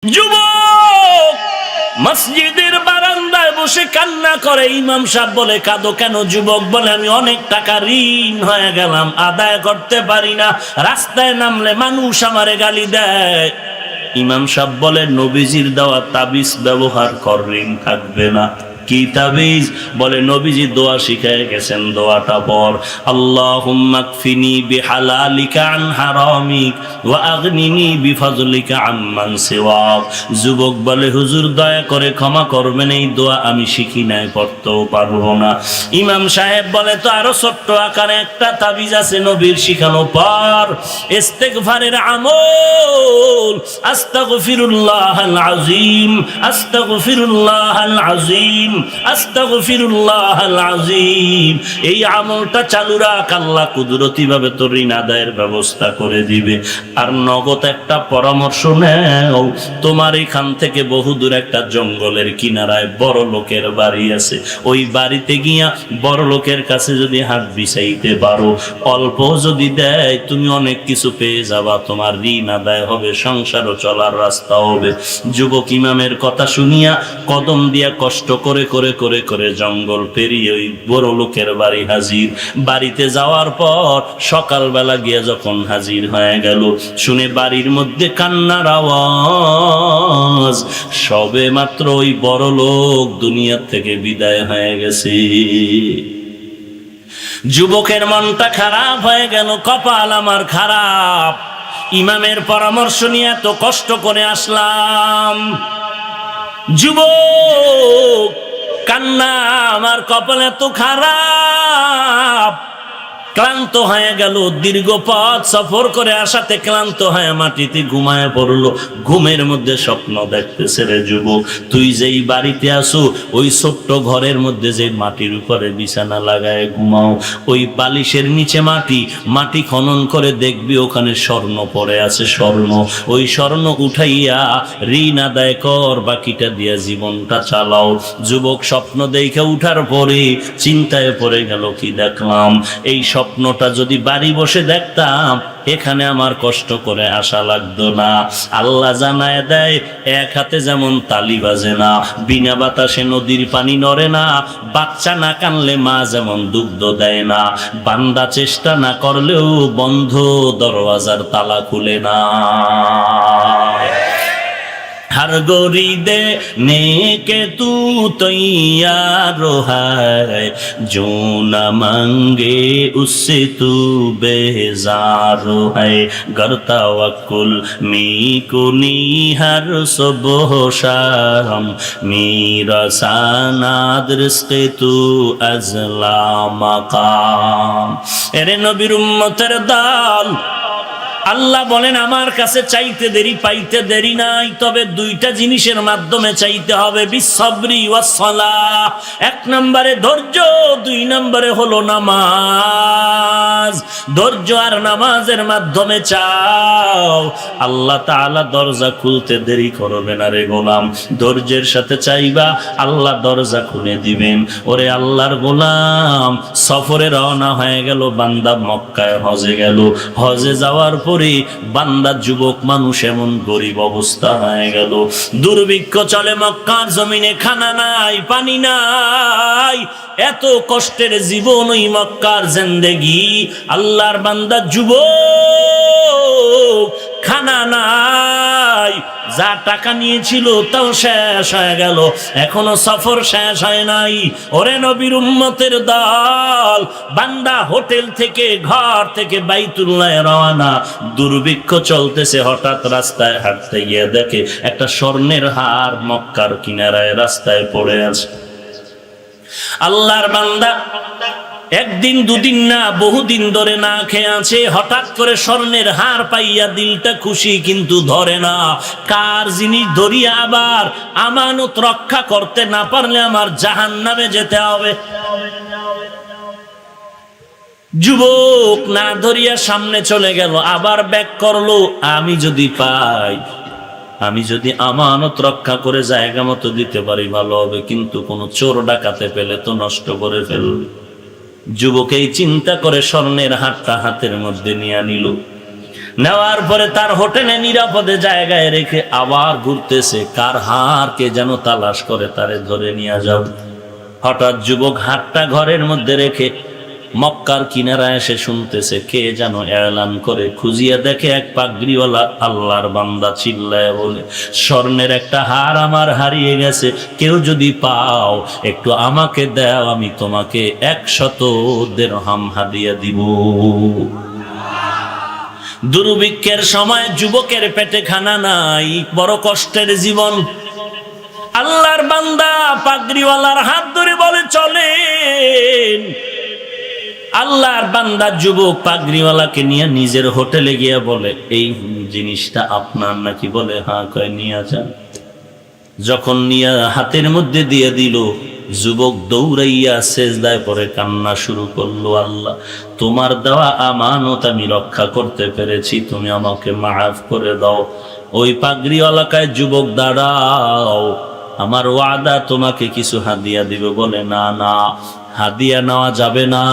যুবক মসজিদের বারান্দায় বসে কান্না করে। ইমাম সাহেব বলে, কাঁদো কেন? যুবক বলে, আমি অনেক টাকা ঋণ হয়ে গেলাম, আদায় করতে পারি না, রাস্তায় নামলে মানুষ আমারে গালি দেয়। ইমাম সাহেব বলে, নবীজির দেওয়া তাবিজ ব্যবহার কর, ঋণ থাকবে না। কি তাবিজ? বলে, নবীজি দোয়া শিখায় গেছেন, দোয়াটা পড়, আল্লাহুম্মা কফিনি বিহালালিকা আন হারামিক ওয়া আগনিনি বিফাজলিকা আম্মান সিওয়াক। যুবক বলে, হুজুর দয়া করে ক্ষমা করবেন, এই দোয়া আমি শিখি নাই, পড়তেও পারবো না। ইমাম সাহেব বলে, তো আরো ছোট্ট আকারে একটা তাবিজ আছে নবীর শিখানো, পর ইস্তেগফারের আমল, আস্তাগফিরুল্লাহাল আযীম, আস্তাগফিরুল্লাহাল আযীম, আস্তাগফিরুল্লাহাল আযীম। এই আমলটা চালু রাখ, আল্লাহ কুদরতি ভাবে তোর ঋণ আদায়ের ব্যবস্থা করে দিবে। আর নগদ একটা পরামর্শ নেও, তোমার এখান থেকে বহুদূর একটা জঙ্গলের কিনারায় বড় লোকের বাড়ি আছে, ওই বাড়িতে গিয়া বড় লোকের কাছে যদি হাত বিছাইতে পারো, অল্প যদি দেয়, তুমি অনেক কিছু পেয়ে যাবা, তোমার ঋণ আদায় হবে, সংসারও চলার রাস্তা হবে। যুবক ইমামের কথা শুনিয়া কদম দিয়া কষ্ট করে করে করে করে জঙ্গল পেরিয়ে ওই বড় লোকের বাড়ি হাজির। বাড়িতে যাওয়ার পর সকালবেলা গিয়ে যখন হাজির হয়ে গেল, শুনে বাড়ির মধ্যে কান্নার আওয়াজ, সবে মাত্র ওই বড় লোক দুনিয়া থেকে বিদায় হয়ে গেছে। যুবকের মনটা খারাপ হয়ে গেল, কপাল আমার খারাপ, ইমামের পরামর্শ নিয়ে এত কষ্ট করে আসলাম। যুবক কান্না, আমার কপাল এত খারাপ, ক্লান্ত হয়ে গেল, দীর্ঘ পথ সফর করে আসাতে ক্লান্ত হয়ে মাটিতে ঘুমায় পড়লো। ঘুমের মধ্যে স্বপ্ন দেখতেছে, রে যুবক, তুই যেই বাড়িতে আসো, ওই ছোট্ট ঘরের মধ্যে যে মাটির উপরে বিছানা লাগায় ঘুমাও, ওই বালিশের নিচে মাটি খনন করে দেখবি ওখানে স্বর্ণ পড়ে আছে, স্বর্ণ। ওই স্বর্ণ উঠাইয়া ঋণ আদায় কর, বাকিটা দিয়া জীবনটা চালাও। যুবক স্বপ্ন দেখে উঠার পরে চিন্তায় পড়ে গেল, কি দেখলাম, এই স্বপ্নটা যদি বাড়ি বসে দেখতাম, এখানে আমার কষ্ট করে আসা লাগতো না। আল্লাহ জানায় দেয়, এক হাতে যেমন তালি বাজে না, বিনা বাতাসে নদীর পানি নড়ে না, বাচ্চা না কানলে মা যেমন দুগ্ধ দেয় না, বান্দা চেষ্টা না করলেও বন্ধ দরওয়াজার তালা খুলে না। हर गोरी देने के तू तैयार है, जो न मांगे उससे तू बेजार है, गर तवक्कुल मी कुनी हर सुबह शाम, मेरा सानाद रिज़्क़े तू अज़ला मकाम। एरे नबीर उम्मतेर दल, আল্লাহ বলেন, আমার কাছে চাইতে দেরি পাইতে দেরি নাই, তবে দুইটা জিনিসের মাধ্যমে চাইতে হবে, বিসবরি ওয়াস সালাহ। এক নম্বরে ধৈর্য, দুই নম্বরে হলো নামাজ। ধৈর্য আর নামাজের মাধ্যমে চাও, আল্লাহ তাআলা দরজা খুলতে দেরি করবে না রে গোলাম। ধৈর্যের সাথে চাইবা, আল্লাহ দরজা খুলে দিবেন। ওরে আল্লাহর গোলাম, সফরে রওনা হয়ে গেল বান্দা, মক্কায় হজে গেল। হজে যাওয়ার পরে বান্দা যুবক মানুষ এমন গরিব অবস্থা হয়ে গেল, দুর্ভিক্ষ চলে মক্কার জমিনে, খানা নাই, পানি নাই, এত কষ্টের জীবন ওই মক্কার জিন্দেগি। আল্লাহর বান্দা যুবক, খানা নাই, যা টাকা নিয়েছিল তাও শেষ হয়ে গেল, এখনো সফর শেষ হয় নাই। ওরে নবীর উম্মতের দল, বান্দা হোটেল থেকে, ঘর থেকে বাইতুল্লাহ রওনা, দুর্ভিক্ষ চলতেছে, হঠাৎ রাস্তায় হাঁটতে গিয়ে দেখে একটা স্বর্ণের হার মক্কার কিনারায় রাস্তায় পড়ে আছে। আল্লাহর বান্দা একদিন দুদিন না, বহুদিন ধরে না খেয়ে আছে, হঠাৎ করে স্বর্ণের হার পাইয়া দিলটা খুশি, কিন্তু ধরে না কার জিনিস, ধরিয়া আবার আমানত রক্ষা করতে না পারলে আমার জাহান্নামে যেতে হবে। যুবক না ধরিয়া সামনে চলে গেল, আবার ব্যাক করলো, আমি যদি পাই, আমি যদি আমানত রক্ষা করে জায়গা মতো দিতে পারি ভালো হবে, কিন্তু কোনো চোর ডাকাতে পেলে তো নষ্ট করে ফেলবে। যুবক এই চিন্তা করে স্বর্ণের হারটা হাতের মধ্যে নিয়ে নিল। নেওয়ার পরে তার হোটেলে নিরাপদে জায়গায় রেখে আবার ঘুরতেছে, কার হারকে যেন তালাশ করে তারে ধরে নিয়ে যাও। হঠাৎ যুবক হাতটা ঘরের মধ্যে রেখে মক্কার কিনারায় এসে শুনতেছে কে যেন এলান করে, খুঁজিয়া দেখে এক পাগড়িওয়ালা আল্লাহর বান্দা চিল্লায় বলে, স্বর্ণের একটা হার আমার হারিয়ে গেছে, কেউ যদি পাও একটু আমাকে দাও, আমি তোমাকে 100 দিরহাম হাদিয়া দিব। দুর্ভিক্ষের সময় যুবকের পেটে খানা নাই, বড় কষ্টের জীবন। আল্লাহর বান্দা পাগড়িওয়ালার হাত ধরে বলে চলেন। আল্লাহর বান্দা যুবক পাগড়িওয়ালাকে নিয়ে নিজের হোটেলে গিয়ে বলে, এই জিনিসটা আপনার নাকি? বলে হ্যাঁ। কয় নিয়ে যান। যখন নিয়ে হাতের মধ্যে দিয়ে দিল, যুবক দৌড়াইয়া সেজদায় পড়ে কান্না শুরু করলো, আল্লাহ তোমার দেওয়া আমানত আমি রক্ষা করতে পেরেছি, তুমি আমাকে মাফ করে দাও। ওই পাগড়িওয়ালাকায় যুবক দাঁড়াও, আমার ওয়াদা তোমাকে কিছু হাদিয়া দিব। বলে না না, হাদিয়া নেওয়া যাবে না,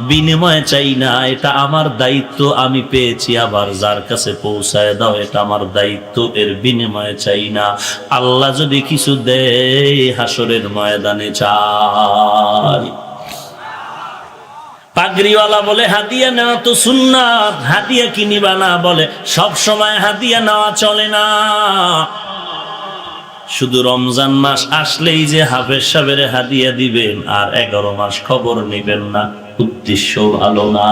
বিনিময় চাই না, এটা আমার দায়িত্ব, আমি পেয়েছি, আবার যার কাছে পৌঁছায় দাও, এটা আমার দায়িত্ব, এর বিনিময় চাই না। আল্লাহ যদি কিছু দেয় হাসরের ময়দানে চাই। পাগড়িওয়ালা বলে হাদিয়া নেওয়া তো সুন্নাত, হাদিয়া কি নিবা না? বলে সব সময় হাদিয়া নেওয়া চলে না, শুধু রমজান মাস আসলেই যে হাফেজ সাহেবের হাদিয়া দিবেন আর 11 মাস খবর নেবেন না, উদ্দেশ্য ভালো না।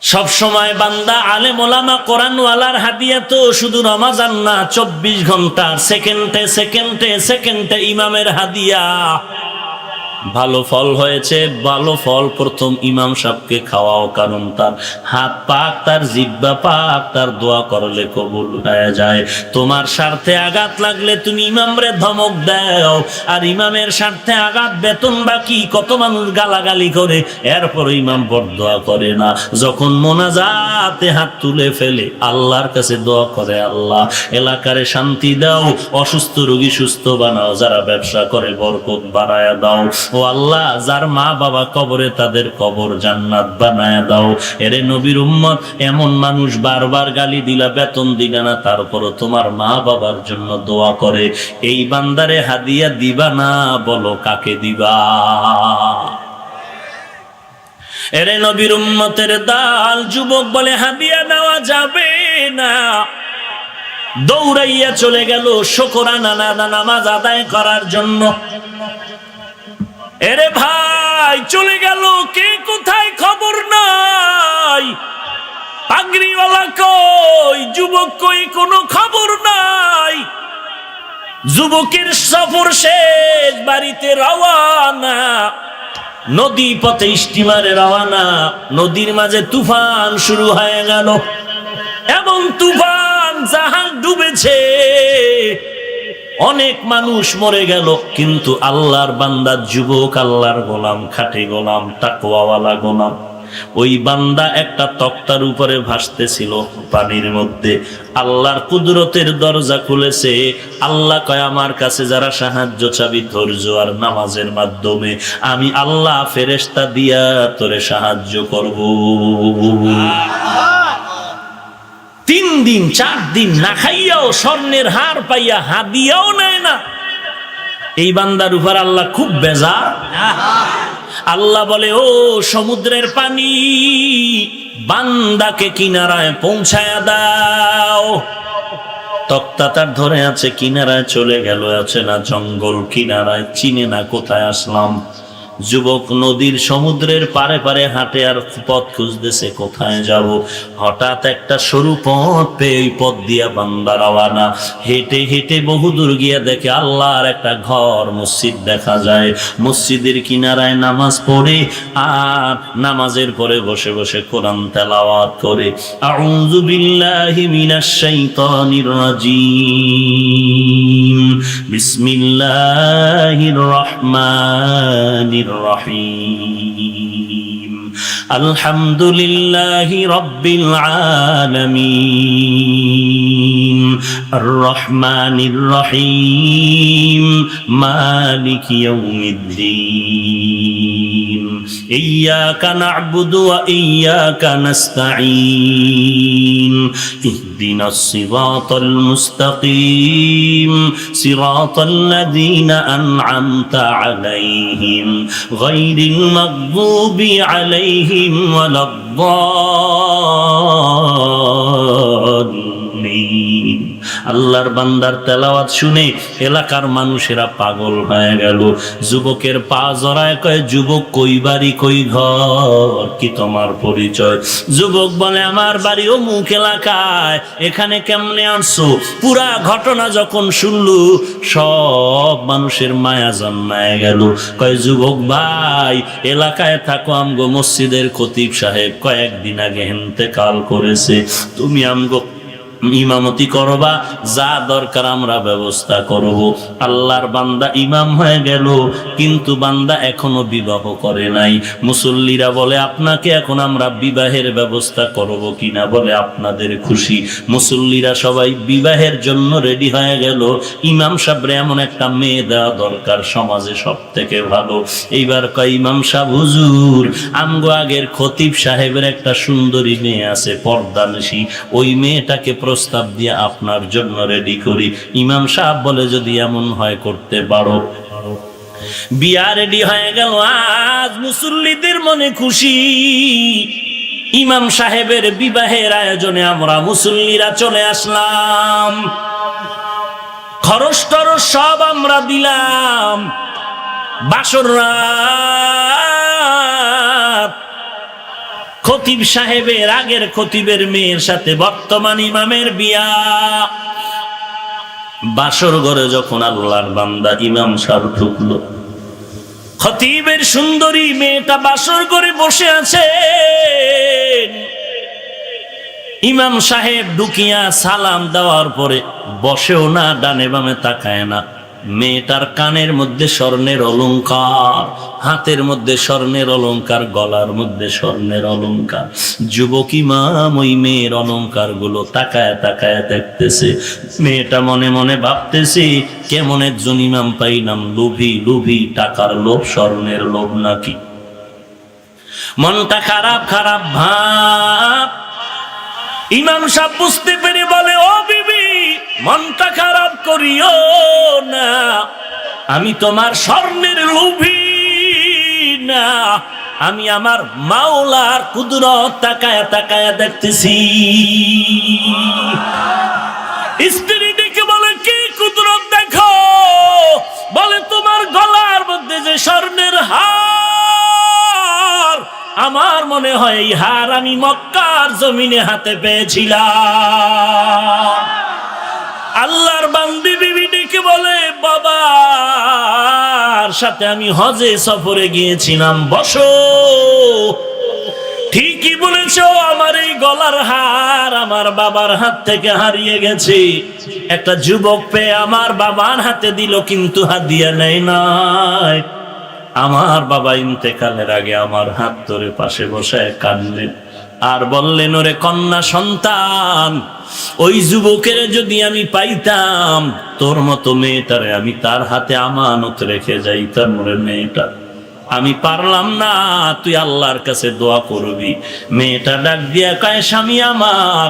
সব সময় বান্দা আলেম ওলামা কোরআনওয়ালার হাদিয়া তো শুধু রমজান না, 24 ঘন্টা সেকেন্ডে সেকেন্ডে সেকেন্ডে ইমামের হাদিয়া। ভালো ফল হয়েছে, ভালো ফল প্রথম ইমাম সাহেবকে খাওয়াও, কারণ তার হাত পাক, তার জিহ্বা পাক, তার দোয়া করলে কবুল হয়ে যায়। তোমার স্বার্থে আঘাত লাগলে তুমি ইমামরে ধমক দাও, আর ইমামের স্বার্থে আঘাত, বেতন বাকি, কত মানুষ গালাগালি করে, এরপর ইমাম বরদোয়া করে না। যখন মোনাজাতে হাত তুলে ফেলে আল্লাহর কাছে দোয়া করে, আল্লাহ এলাকারে শান্তি দাও, অসুস্থ রোগী সুস্থ বানাও, যারা ব্যবসা করে বরকত বাড়ায়া দাও, ও আল্লাহ যার মা বাবা কবরে তাদের কবর জান্নাত বানায়া দাও। এরে নবীর উম্মত, এমন মানুষ বারবার গালি দিলা, বেতন দিলা না, তারপরও তোমার মা বাবার জন্য দোয়া করে, এই বান্দারে হাদিয়া দিবা না? বলো কাকে দিবা? এরে নবীর উম্মতের দাল যুবক বলে হাদিয়া নেওয়া যাবে না। দৌড়াইয়া চলে গেল শুকরানা নামাজ আদায় করার জন্য। এরে ভাই চলে গেল, কে কোথায় খবর নাই। পাগড়িওয়ালা কই, যুবক কই, কোনো খবর নাই। যুবকের সফর শেষ, বাড়িতে রওয়ানা, নদী পথে স্টিমারে রওয়ানা। নদীর মাঝে তুফান শুরু হয়ে গেল, এবং তুফান জাহাজ ডুবেছে, অনেক মানুষ মরে গেল। কিন্তু আল্লাহর বান্দা যুবক, আল্লাহর গোলাম, খাঁটি গোলাম, তাকওয়াওয়ালা গোলাম, ওই বান্দা একটা তক্তার উপরে ভাসতেছিল পানির মধ্যে। আল্লাহর কুদরতের দরজা খুলেছে। আল্লাহ কয়, আমার কাছে যারা সাহায্য চাবি ধৈর্য আর নামাজের মাধ্যমে, আমি আল্লাহ ফেরেশতা দিয়া তোরে সাহায্য করব। 3 দিন 4 দিন না খাইয়াও স্বর্ণের হার পাইয়া হাদিয়াও নেয় না। এই বান্দার উপর আল্লাহ খুব বেজার। আল্লাহ বলে, ও সমুদ্রের পানি, বান্দাকে কিনারায় পৌঁছায়া দাও। তক্তা তার ধরে আছে, কিনারায় চলে গেল, আছে না জঙ্গল কিনারায়, চিনে না কোথায় আসলাম। যুবক নদীর সমুদ্রের পারে পারে হাঁটে আর পথ খুঁজতেছে কোথায় যাব। হঠাৎ একটা সরু পথ পেয়ে ওই পথ দিয়া বান্দা রওয়ানা। হেঁটে হেঁটে বহুদূর গিয়া দেখে আল্লাহর একটা ঘর, মসজিদ দেখা যায়। মসজিদের কিনারায় নামাজ পড়ে আর নামাজের পরে বসে বসে কোরআন তেলাওয়াত করে। আউযু বিল্লাহি মিনাশ শাইতানির রাজিম, বিসমিল্লাহির রহমানির الرحيم الحمد لله رب العالمين الرحمن الرحيم مالك يوم الدين ইয়্যাকা না'বুদু ওয়া ইয়্যাকা নাস্তাঈন ইহদিনাস সিরাতাল মুস্তাকিম সিরাতাল্লাযীনা আন'আমতা আলাইহিম গায়রিল মাগযুবি আলাইহিম ওয়ালাদ-দাল্লিন। আল্লাহর বান্দার তেলাওয়াত শুনে এলাকার মানুষেরা পাগল হয়ে গেল। যুবকের পা জড়ায় কয়, যুবক কই বাড়ি কই ঘর, কি তোমার পরিচয়? যুবক বলে, আমার বাড়ি অমুক এলাকায়, এখানে কেমনে আসছো? পুরা ঘটনা যখন শুনলু সব মানুষের মায়া জন্মায় গেল। কয়, যুবক ভাই, এলাকায় থাকো আমগো মসজিদের খতিব সাহেব কয়েকদিন আগে ইন্তেকাল করেছে, তুমি আমগো ইমামতি করবা, যা দরকার আমরা ব্যবস্থা করব। আল্লাহর বান্দা ইমাম হয়ে গেল, কিন্তু বান্দা এখনো বিবাহ করে নাই। মুসল্লিরা বলে, আপনাকে এখন আমরা বিবাহের ব্যবস্থা করব কিনা? বলে, আপনাদের খুশি। মুসল্লিরা সবাই বিবাহের জন্য রেডি হয়ে গেল। ইমাম সাহেবরে এমন একটা মেয়ে দেওয়া দরকার, সমাজে সব থেকে ভালো। এইবার কয়, ইমাম সাহেব হুজুর, আমগো আগের খতিব সাহেবের একটা সুন্দরী মেয়ে আছে, পর্দানিশী, ওই মেয়েটাকে প্রস্তাব দিয়ে আপনার জন্য রেডি করি। ইমাম সাহেব বলে, যদি এমন হয় করতে পারো। বিয়া রেডি হয়ে গেল। আজ মুসল্লিদের মনে খুশি, ইমাম সাহেবের বিবাহের আয়োজনে আমরা মুসল্লিরা চলে আসলাম। খরচ টরচ সব আমরা দিলাম। বাসর রাত খতিব সাহেবের আগের খতিবের মেয়ের সাথে বর্তমান ইমামের বিয়া। বাসর ঘরে যখন আল্লাহর বান্দা ইমাম সাহেব ঢুকলো, খতিবের সুন্দরী মেয়েটা বাসর ঘরে বসে আছে। ইমাম সাহেব ঢুকিয়া সালাম দেওয়ার পরে বসেও না, ডানে বামে তাকায় না। মেয়েটার কানের মধ্যে স্বর্ণের অলংকার, হাতের মধ্যে স্বর্ণের অলংকার, গলার মধ্যে স্বর্ণের অলংকার। যুবক ইমাম ওই মেয়ের অলংকার গুলো তাকায় তাকায় দেখতেছে। মেয়েটা মনে মনে ভাবতেছে, কেমন একজন ইমাম পাইলাম, লোভী লোভী, টাকার লোভ, স্বর্ণের লোভ নাকি। মনটা খারাপ খারাপ ভাব। ইমাম সাহেব বুঝতে পেরে বলে, ও বিবি, মনটা খারাপ করিও না, আমি তোমার স্বর্ণের লোভী না, আমি আমার মাওলার কুদরত তাকায়া তাকায়া দেখতেছি। স্ত্রী ডেকে বলে, কি কুদরত দেখো? বলে, তোমার গলার মধ্যে যে স্বর্ণের হার, আমার মনে হয় এই হার আমি মক্কার জমিনে হাতে পেয়েছিলাম। আল্লাহর বান্দি বিবি ডেকে বলে, বাবার সাথে আমি হজে সফরে গিয়েছিলাম, বসো। ঠিকই বলেছ, আমার এই গলার হার আমার বাবার হাত থেকে হারিয়ে গেছে। একটা যুবক পেয়ে আমার বাবার হাতে দিল, কিন্তু হাদিয়া নেয় নাই। আমার বাবা ইন্তেকালের আগে আমার হাত ধরে পাশে বসায় কাঁদলেন আর বললেন, ওরে কন্যা সন্তান, ওই যুবকের যদি আমি পাইতাম, তোর মতো মেয়েটারে আমি তার হাতে আমানত রেখে যাইতাম। ওরে মেয়েটা, আমি পারলাম না, তুই আল্লাহর কাছে দোয়া করবি। মেয়েটা ডাক দিয়া কয়, স্বামী আমার,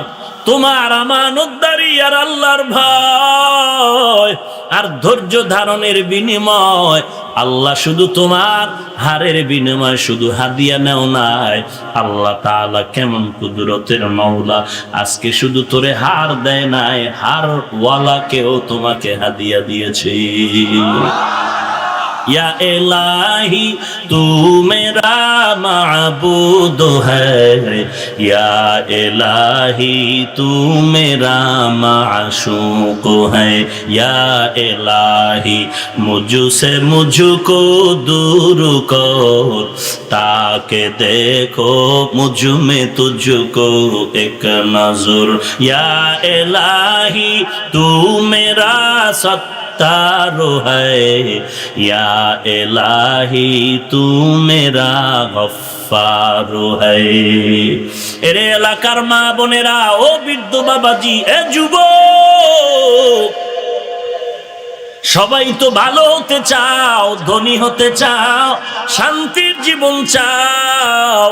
তোমার আমানতদারি আর আল্লাহর ভয় আর ধৈর্য ধারণের বিনিময় আল্লাহ শুধু তোমার হারের বিনিময় শুধু হাদিয়া নেও নাই। আল্লাহ তাআলা কেমন কুদরতের মাওলা, আজকে শুধু তোরে হার দেয় নাই, হার ওয়ালাকেও তোমাকে হাদিয়া দিয়েছে। या इलाही तू मेरा माबूद है, या इलाही तू मेरा माशूक है, या इलाही मुझसे मुझको दूर कर, ताकि देखो मुझ में तुझको एक नजर, या इलाही तू मेरा तारो है, या इलाही तू मेरा गफ्फारो है। এরে এলাকার মা বোনেরা, ও বৃদ্ধ বাবাজি, এ যুবক, সবাই তো ভালো হতে চাও, ধনী হতে চাও, শান্তির জীবন চাও,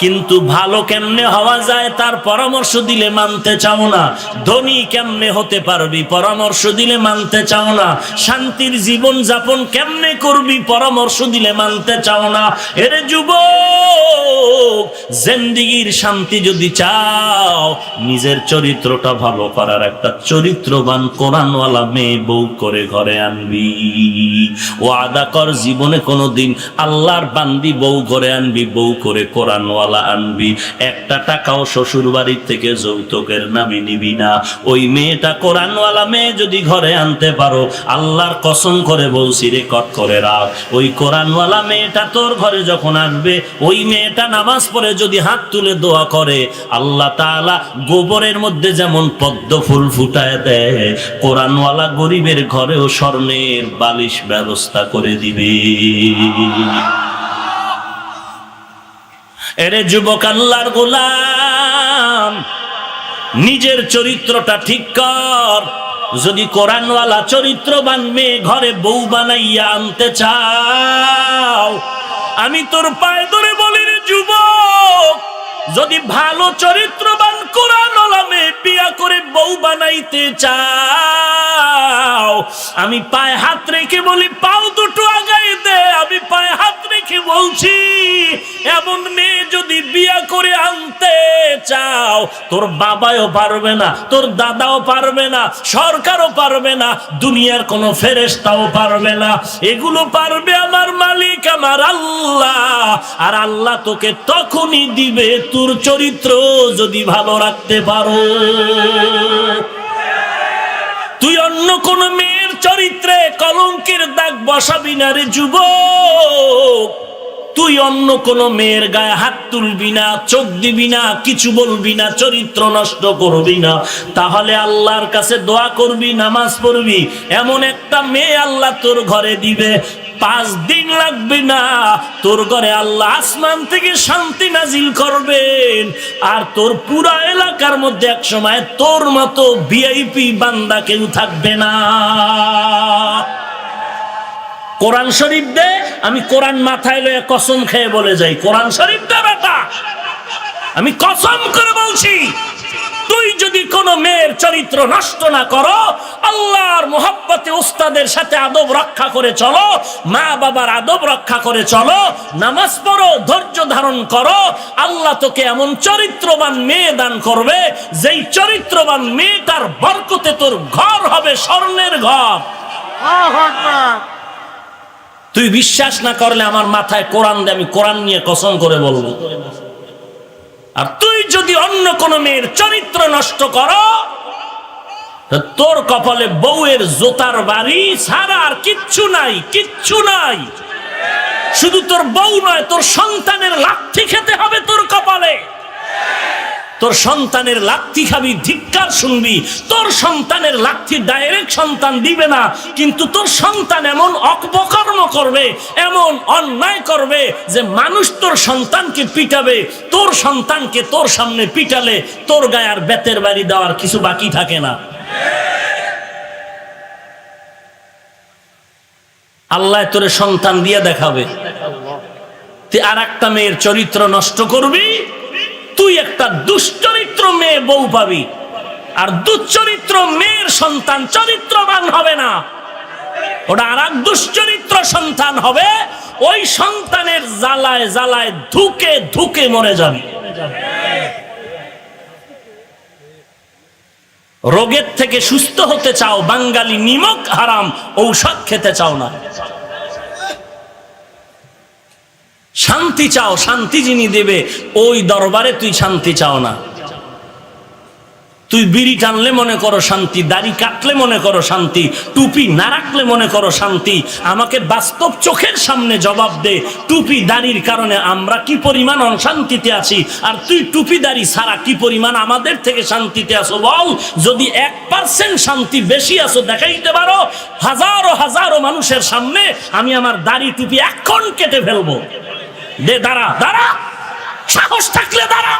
কিন্তু ভালো কেমনে হওয়া যায় তার পরামর্শ দিলে মানতে চাও না। ধনী কেমনে হতে পারবি, পরামর্শ দিলে মানতে চাও না। শান্তির জীবন যাপন কেমনে করবি, পরামর্শ দিলে মানতে চাও না। এরে যুবক, জিন্দেগির শান্তি যদি চাও, নিজের চরিত্রটা ভালো করার একটা চরিত্রবান কোরআনওয়ালা মেয়ে বউ করে ঘরে আনবি। ওয়াদা কর জীবনে কোনোদিন আল্লাহর বান্দি বউ করে আনবি, বউ করে কোরআনওয়ালা আনবি। একটা টাকাও শ্বশুর বাড়ির থেকে যৌতুকের নামে নিবি না। ওই মেয়েটা কোরআনওয়ালা মেয়ে যদি ঘরে আনতে পারো, আল্লাহর কসম করে বলছি, রেকর্ড করে রাখ, ওই কোরআনওয়ালা মেয়েটা তোর ঘরে যখন আসবে, ওই মেয়েটা নামাজ পড়ে যদি হাত তুলে দোয়া করে, আল্লাহ তাআলা গোবরের মধ্যে যেমন পদ্ম ফুল ফুটায় দেয়, কোরআনওয়ালা গরিবের ঘরেও স্বর্ণের বালিশ ব্যবস্থা করে দিবে। এরে যুবক, আল্লাহর গোলাম, নিজের চরিত্রটা ঠিক কর। যদি কোরআনওয়ালা চরিত্রবান মেয়ে ঘরে বউ বানাইয়া আনতে চাও, আমি তোর পায়ে ধরে বলি রে যুবক, যদি ভালো চরিত্রবান কোরআনওয়ালা মেয়ে বিয়া করে বউ বানাইতে চাও, আমি পায়ে হাত রেখে বলি, পাও দুটো আগায় দে। আমি পায়ে হাত রেখে বলছি, এমন মেয়ে যদি বিয়া করে আনতে চাও, তোর বাবাও পারবে না, তোর দাদাও পারবে না, সরকারও পারবে না, দুনিয়ার কোনো ফেরেশতাও পারবে না। এগুলো পারবে আমার মালিক, আমার আল্লাহ। আর আল্লাহ তোকে তখনই দিবে তোর চরিত্র যদি ভালো রাখতে পারো। তুই অন্য কোন মেয়ের চরিত্রে কলঙ্কের দাগ বসাবি না রে যুবক। তুই অন্য কোন মেয়ের গায়ে হাত তুলবি না, চোখ দিবি না, কিছু বলবি না, চরিত্র নষ্ট করবি না। তাহলে আল্লাহর কাছে দোয়া করবি, নামাজ পড়বি, এমন একটা মেয়ে আল্লাহ তোর ঘরে দিবে, 5 দিন লাগবে না, তোর ঘরে আল্লাহ আসমান থেকে শান্তি নাজিল করবেন। আর তোর পুরা এলাকার মধ্যে এক সময় তোর মতো ভিআইপি বান্দা কেউ থাকবে না। কোরআন শরীফ দে, আমি কোরআন মাথায় লয়ে কসম খেয়ে বলে যাই, কোরআন শরীফ দে বেটা, আমি কসম করে বলছি, তুই যদি কোন মেয়ের চরিত্র নষ্ট না করো, আল্লাহর মোহাব্বতে উস্তাদের সাথে আদব রক্ষা করে চলো, মা বাবার আদব রক্ষা করে চলো, নামাজ পড়ো, ধৈর্য ধারণ করো, আল্লাহ তোকে এমন চরিত্রবান মেয়ে দান করবে, যেই চরিত্রবান মেয়েটার বরকতে তোর ঘর হবে স্বর্ণের ঘর। তুই বিশ্বাস না করলে আমার মাথায় কোরআন দে, আমি কোরআন নিয়ে কসম করে বলবো। আর তুই যদি অন্য কোন মেয়ের চরিত্র নষ্ট করো, তোর কপালে বউয়ের জোতার বাড়ি ছাড়া আর কিচ্ছু নাই, কিচ্ছু নাই। শুধু তোর বউ নয়, তোর সন্তানের লাথি খেতে হবে তোর কপালে। তোর সন্তানের লাথি খাবি, ধিক্কার শুনবি। তোর সন্তানের লাথি ডাইরেক্ট সন্তান দিবে না, কিন্তু তোর সন্তান এমন অপকর্ম করবে, এমন অন্যায় করবে যে মানুষ তোর সন্তানকে পিটাবে। তোর সন্তানকে তোর সামনে পিটালে তোর গায়ে আর বেতের বাড়ি দেওয়ার কিছু বাকি থাকে না। আল্লাহ তোরে সন্তান দিয়ে দেখাবে। তুই আর একটা মেয়ের চরিত্র নষ্ট করবি, তুই একটা দুশ্চরিত্র মেয়ে বউ পাবি। আর দুশ্চরিত্র মেয়ের সন্তান চরিত্রবান হবে না, ওটা আর এক দুশ্চরিত্র সন্তান হবে। ওই সন্তানের জ্বালায় জ্বালায় ধুকে ধুকে মরে যাবে। রোগের থেকে সুস্থ হতে চাও, বাঙালি নিমক হারাম ঔষধ খেতে চাও না। শান্তি চাও, শান্তি যিনি দেবে ওই দরবারে তুই শান্তি চাও না। তুই বিড়ি টানলে মনে করো শান্তি, দাড়ি কাটলে মনে করো শান্তি, টুপি না রাখলে মনে করো শান্তি। আমাকে বাস্তব চোখের সামনে জবাব দে, টুপি দাড়ির কারণে আমরা কি পরিমাণ অশান্তিতে আছি, আর তুই টুপি দাড়ি ছাড়া কি পরিমাণ আমাদের থেকে শান্তিতে আছো বল। যদি 1% শান্তি বেশি আছো দেখাইতে পারো, হাজারো হাজারো মানুষের সামনে আমি আমার দাড়ি টুপি এখন কেটে ফেলবো। দে, দাঁড়া দাঁড়া, সাহস থাকলে দাঁড়া।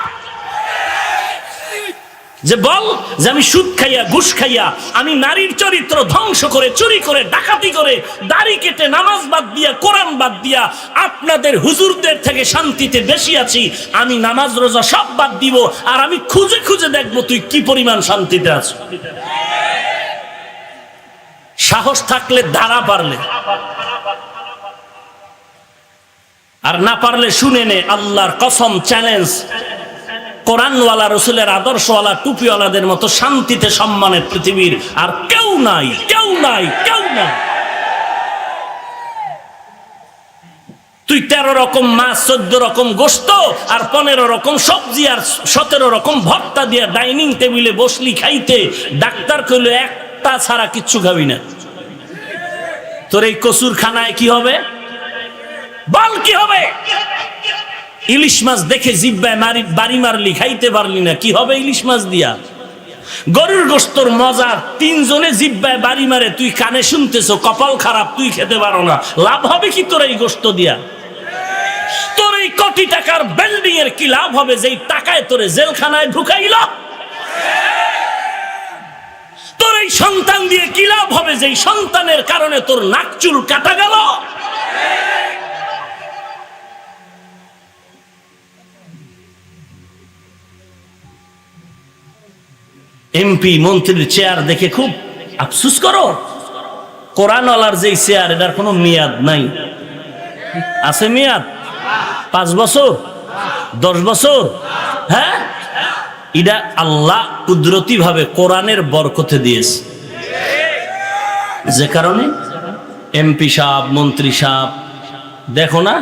যে বল যে আমি সুদ খাইয়া ঘুষ খাইয়া আমি নারীর চরিত্র ধ্বংস করে চুরি করে ডাকাতি করে দাড়ি কেটে নামাজ বাদ দিয়া কোরআন বাদ দিয়া আপনাদের হুজুরদের থেকে শান্তিতে বেশি আছি, আমি নামাজ রোজা সব বাদ দিব আর আমি খুঁজে খুঁজে দেখবো তুই কি পরিমাণ শান্তিতে আছিস। সাহস থাকলে ধারা পারলে, আর না পারলে শুনে নে, আল্লাহর কসম চ্যালেঞ্জ, কোরআনওয়ালা রসুলের আদর্শওয়ালা টুপিওয়ালাদের মতো শান্তিতে সম্মানের পৃথিবীর আর কেউ নাই, কেউ নাই, কেউ নাই। তুই 13 রকম মাছ, 14 রকম গোশত আর 15 রকম সবজি আর 17 রকম ভর্তা দিয়ে ডাইনিং টেবিলে বসলি খাইতে, ডাক্তার কইল একটা ছাড়া কিচ্ছু খাবি না। তোর এই কসুর খানায় কি হবে? বল কি হবে? ইলিশ মাছ দেখে জিব্বায় বাড়ি মারলি, খাইতে পারলি না, কি হবে ইলিশ মাছ দিয়া? গরুর গোশতর মজা 3 জনে জিব্বায় বাড়ি মারে, তুই কানে শুনতেছো, কপাল খারাপ, তুই খেতে পারো না, লাভ হবে কি তোর এই গোশত দিয়া? তোর এই কোটি টাকার বিল্ডিং এর কি লাভ হবে যেই টাকায় তোরে জেলখানায় ঢুকাইল? তোর এই সন্তান দিয়ে কি লাভ হবে যেই সন্তানের কারণে তোর নাক চুল কাটা গেল? এমপি মন্ত্রীর চেয়ার দেখে খুব আফসোস করো। কোরআনওয়ালার যেই চেয়ার, এটার কোনো মেয়াদ নাই। আছে মেয়াদ? 5 বছর, 10 বছর? হ্যাঁ, এটা আল্লাহ কুদরতি ভাবে কোরআনের বরকতে দিয়েছে, যে কারণে এমপি সাহেব, মন্ত্রী সাহেব, দেখো না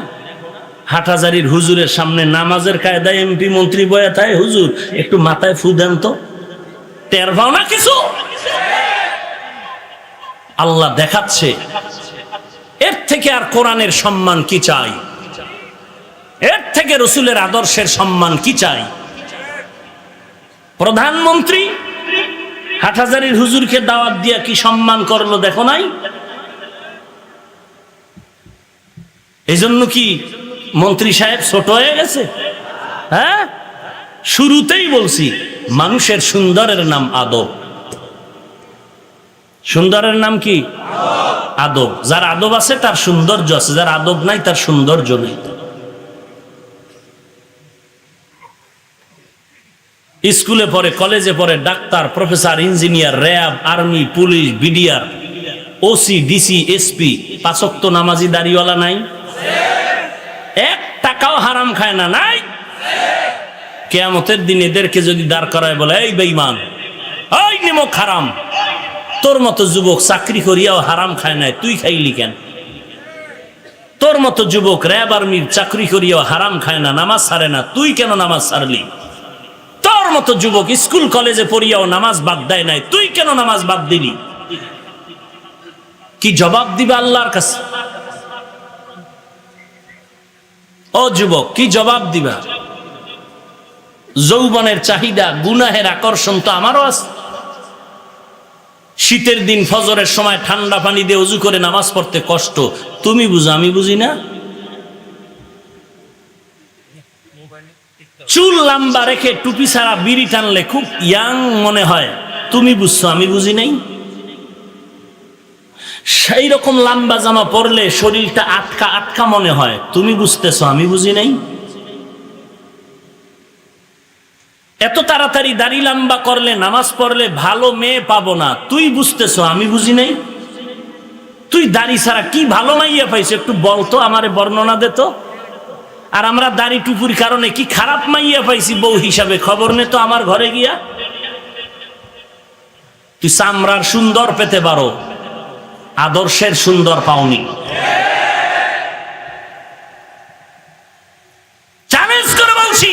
হাটহাজারীর হুজুরের সামনে নামাজের কায়দায় এমপি মন্ত্রী বয়া থাকে, হুজুর একটু মাথায় ফু দেন তো, টের পাও না কিছু? আল্লাহ দেখাচ্ছে। এর থেকে আর কোরআনের সম্মান কি চাই? এর থেকে রসুলের আদর্শের সম্মান কি চাই? প্রধানমন্ত্রী হাটহাজারীর হুজুরকে দাওয়াত দিয়া কি সম্মান করলো দেখো নাই? এই জন্য কি মন্ত্রী সাহেব ছোট হয়ে গেছে? হ্যাঁ, শুরুতেই বলছি মানুষের সুন্দরের নাম আদব। সুন্দরের নাম কি? আদব। যার আদব আছে তার সৌন্দর্য আছে, যার আদব নাই তার সৌন্দর্য নেই। স্কুলে পড়ে, কলেজে পড়ে, doctor, professor, engineer, RAB, army, police, BDR, OC, DC, SP, 5 ওয়াক্ত নামাজি দাড়িওয়ালা নাই? 1 টাকাও হারাম খায় না? নাই? কিয়ামতের দিন এদেরকে যদি দাঁড় করায় বলে, এই বেঈমান, ওই নিমক হারাম, তোর মতো যুবক চাকরি করিয়াও হারাম খায় নাই, তুই খাইলি কেন? তোর মতো যুবক র্যাব আর্মির চাকরি করিয়াও হারাম খায় না, নামাজ ছাড়ে না, তুই কেন নামাজ ছাড়লি? তোর মতো যুবক স্কুল কলেজে পড়িয়াও নামাজ বাদ দেয় নাই, তুই কেন নামাজ বাদ দিলি? কি জবাব দিবে আল্লাহর কাছে? ও যুবক, কি জবাব দিবা? যৌবনের চাহিদা, গুনাহের আকর্ষণ তো আমারও আছে। শীতের দিন ফজরের সময় ঠান্ডা পানি দিয়ে ওযু করে নামাজ পড়তে কষ্ট, তুমি বুঝো, আমি বুঝি না? চুল লম্বা রেখে টুপি ছাড়া বিড়ি টানলে খুব ইয়াং মনে হয়, তুমি বুঝছো, আমি বুঝি নাই? সেই রকম লম্বা জামা পরলে শরীরটা আটকা আটকা মনে হয়, তুমি বুঝতেছো, আমি বুঝি নাই? এত তাড়াতাড়ি দাড়ি লম্বা করলে, নামাজ পড়লে ভালো মেয়ে পাবো না, তুই বুঝতেছো, আমি বুঝি নাই? তুই দাড়ি ছাড়া কি ভালো মাইয়া পাইছো একটু বলতো, আমারে বর্ণনা দে তো। আর আমরা দাড়ি টুপুর কারণে কি খারাপ মাইয়া পাইছি বউ হিসাবে, খবর নে তো আমার ঘরে গিয়া। তুই চামড়ার সুন্দর পেতে পারো, আদর্শের সুন্দর পাওনি। চ্যালেঞ্জ করে বলছি,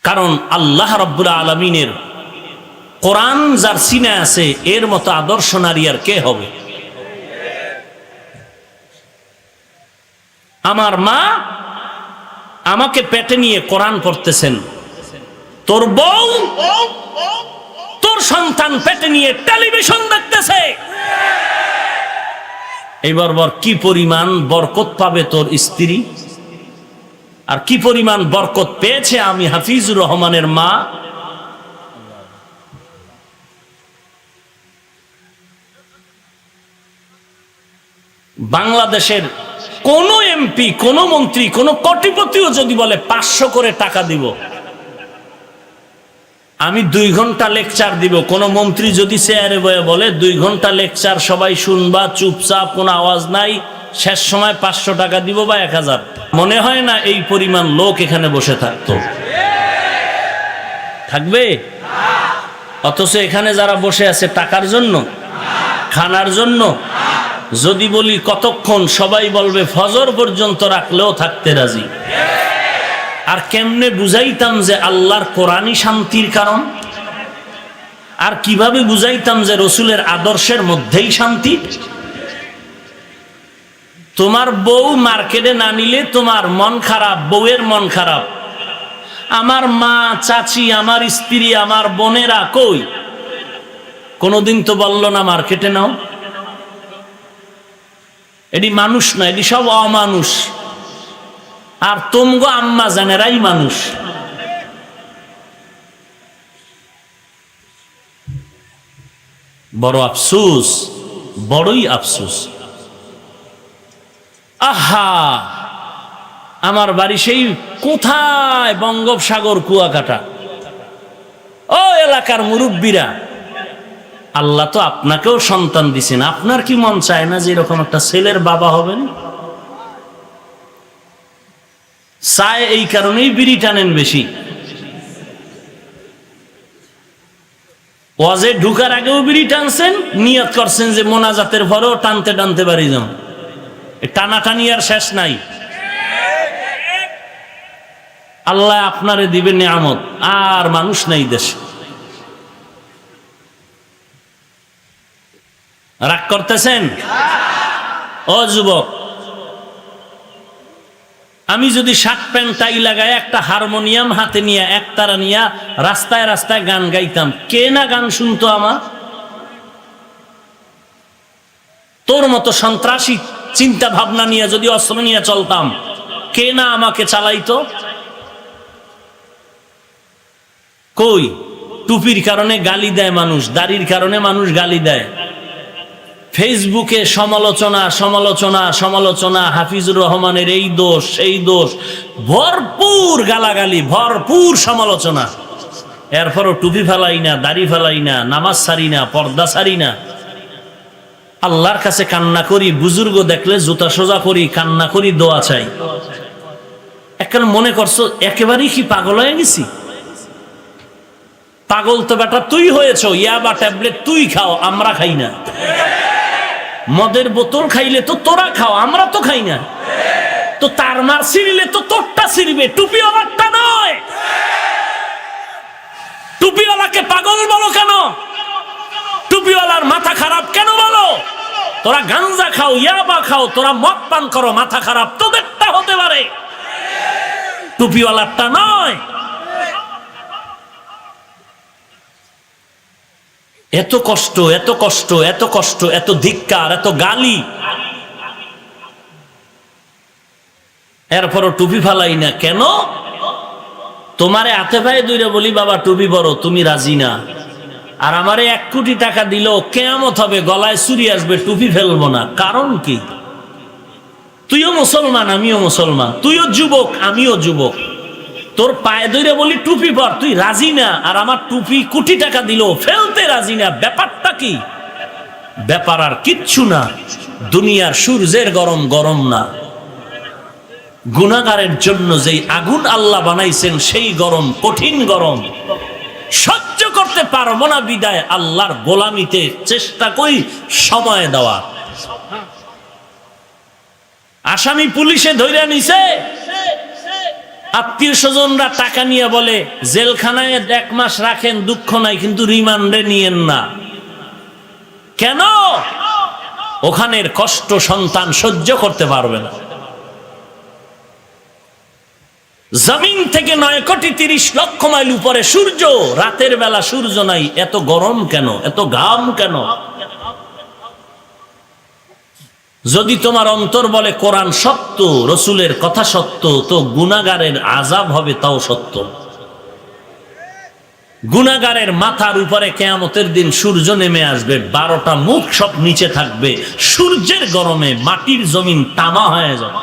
কারণ আল্লাহ রাব্বুল আলামিনের কোরআন যার সিনে আছে, এর মতো আদর্শ নারী আর কে হবে? আমার মা আমাকে পেটে নিয়ে কোরআন পড়তেছেন, তোর বউ, তোর সন্তান পেটে নিয়ে টেলিভিশন দেখতেছে। এইবার বর কি পরিমাণ বরকত পাবে তোর স্ত্রী আর কি পরিমাণ বরকত পেয়েছে আমি হাফিজুর রহমানের মা। বাংলাদেশের কোন এমপি, কোন মন্ত্রী, কোন কোটিপতিও যদি বলে 500 করে টাকা দিব, আমি 2 ঘন্টা লেকচার দিব। কোন মন্ত্রী যদি চেয়ারে বয়ে বলে 2 ঘন্টা লেকচার, সবাই শুনবা চুপচাপ, কোনো আওয়াজ নাই, শেষ সময় 500 টাকা দিব বা 1000, মনে হয় না এই পরিমাণ লোক এখানে বসে থাকতো? থাকবে? অথচ এখানে যারা বসে আছে টাকার জন্য, খানার জন্য। যদি বলি কতক্ষণ, সবাই বলবে ফজর পর্যন্ত রাখলেও থাকতে রাজি। আর কেমনে বুঝাইতাম যে আল্লাহর কোরআনই শান্তির কারণ? আর কিভাবে বুঝাইতাম যে রসুলের আদর্শের মধ্যেই শান্তি? তোমার বউ মার্কেটে না নিলে তোমার মন খারাপ, বউয়ের মন খারাপ। আমার মা, চাচি, আমার স্ত্রী, আমার বোনেরা কই? কোনোদিন তো বলল না মার্কেটে নাও। এটি মানুষ না, এটি সব অমানুষ। আর তোমগো আম্মা জানেরাই মানুষ। বড় আফসোস, বড়ই আফসোস। আহা, আমার বাড়ি সেই কোথায়, বঙ্গোপসাগর কুয়াকাটা। ও এলাকার মুরব্বীরা, আল্লাহ তো আপনাকেও সন্তান দিছেন, আপনার কি মন চায় না যে এরকম একটা ছেলের বাবা হবেন? চায়, এই কারণেই বিড়ি টানেন বেশি। ওয়াজে ঢুকার আগেও বিড়ি টানছেন, নিয়ত করছেন যে মোনাজাতের পরেও টানতে টানতে বাড়ি যান। টানাটানি আর শেষ নাই। আল্লাহ আপনারে দিবে নিয়ামত, আর মানুষ নাই দেশে। রাগ করতেছেন? ও যুবক, আমি যদি শার্ট প্যান্ট টাই লাগায় একটা হারমোনিয়াম হাতে নিয়ে, একতারা নিয়ে রাস্তায় রাস্তায় গান গাইতাম, কে না গান শুনতো আমার? তোর মতো সন্ত্রাসী চিন্তা ভাবনা নিয়ে যদি অস্ত্র নিয়ে চলতাম, কে না আমাকে চালাইতো? কই? টুপির কারণে গালি দেয় মানুষ, দাড়ির কারণে মানুষ গালি দেয়। ফেসবুকে সমালোচনা সমালোচনা সমালোচনা, হাফিজুর রহমানের এই দোষ সেই দোষ, ভরপুর গালাগালি, ভরপুর সমালোচনা। এরপরও টুপি ফেলাই না, দাড়ি ফেলাই না, নামাজ ছাড়ি না, পর্দা ছাড়ি না। আল্লাহর কাছে কান্না করি, বুজুর্গ দেখলে জুতা সোজা করি, কান্না করি, দোয়া চাই। এখন মনে করছো একেবারেই কি পাগল হয়ে গেছি? পাগল তো বেটা তুই হয়েছ, ইয়াবা ট্যাবলেট তুই খাও, আমরা খাই না। মদের বোতল খাইলে তো তোরা খাও, আমরা তো খাই না। তো তার মার ছিঁড়লে তো তোরটা ছিঁড়বে, টুপিওয়ালারটা নয়। টুপিওয়ালাকে পাগল বলো কেন? টুপিওয়ালার মাথা খারাপ কেন বলো? তোরা গাঞ্জা খাও, ইয়াবা খাও, তোরা মদ পান করো, মাথা খারাপ তোদেরটা হতে পারে, টুপিওয়ালারটা নয়। এত কষ্ট, এত কষ্ট, এত কষ্ট, এত ধিক্কার, এত গালি, এরপরও টুপি ফালাই না কেন? তোমারে হাতে পায়ে দূরে বলি বাবা টুপি বড়, তুমি রাজি না। আর আমারে 1 কোটি টাকা দিল, কিয়ামত হবে, গলায় চুরি আসবে, টুপি ফেলবো না। কারণ কি? তুইও মুসলমান, আমিও মুসলমান, তুইও যুবক, আমিও যুবক। তোর পায়ে ধরে বলি টুপি পর, তুই রাজি না। আর আমার টুপি কোটি টাকা দিল, ফেলতে রাজি না। ব্যাপারটা কি? ব্যাপার আর কিচ্ছু না। দুনিয়ার সূর্যের গরম গরম না, গুনাহগারের জন্য যেই আগুন আল্লাহ বানাইছেন সেই গরম, কঠিন গরম সহ্য করতে পারবো না, বিদায় আল্লাহর গোলামিতে চেষ্টা করি সময় দেওয়া। আসামি পুলিশে ধইরা নিছে, আত্মীয় স্বজনরা টাকা নিয়ে বলে জেলখানায় 1 মাস রাখেন, দুঃখ নাই, কিন্তু রিমান্ডে নিয়েন না। কেন? ওখানের কষ্ট সন্তান সহ্য করতে পারবে না। জমিন থেকে 9,30,00,000 মাইল উপরে সূর্য, রাতের বেলা সূর্য নাই, এত গরম কেন? এত ঘাম কেন? যদি তোমার অন্তর বলে কোরআন সত্য, রসুলের কথা সত্য, তো গুনাহগারের আযাব হবে তাও সত্য। গুনাহগারের মাথার উপরে কিয়ামতের দিন সূর্য নেমে আসবে, 12টা মুখ সব নিচে থাকবে, সূর্যের গরমে মাটির জমিন তামা হয়ে যাবে।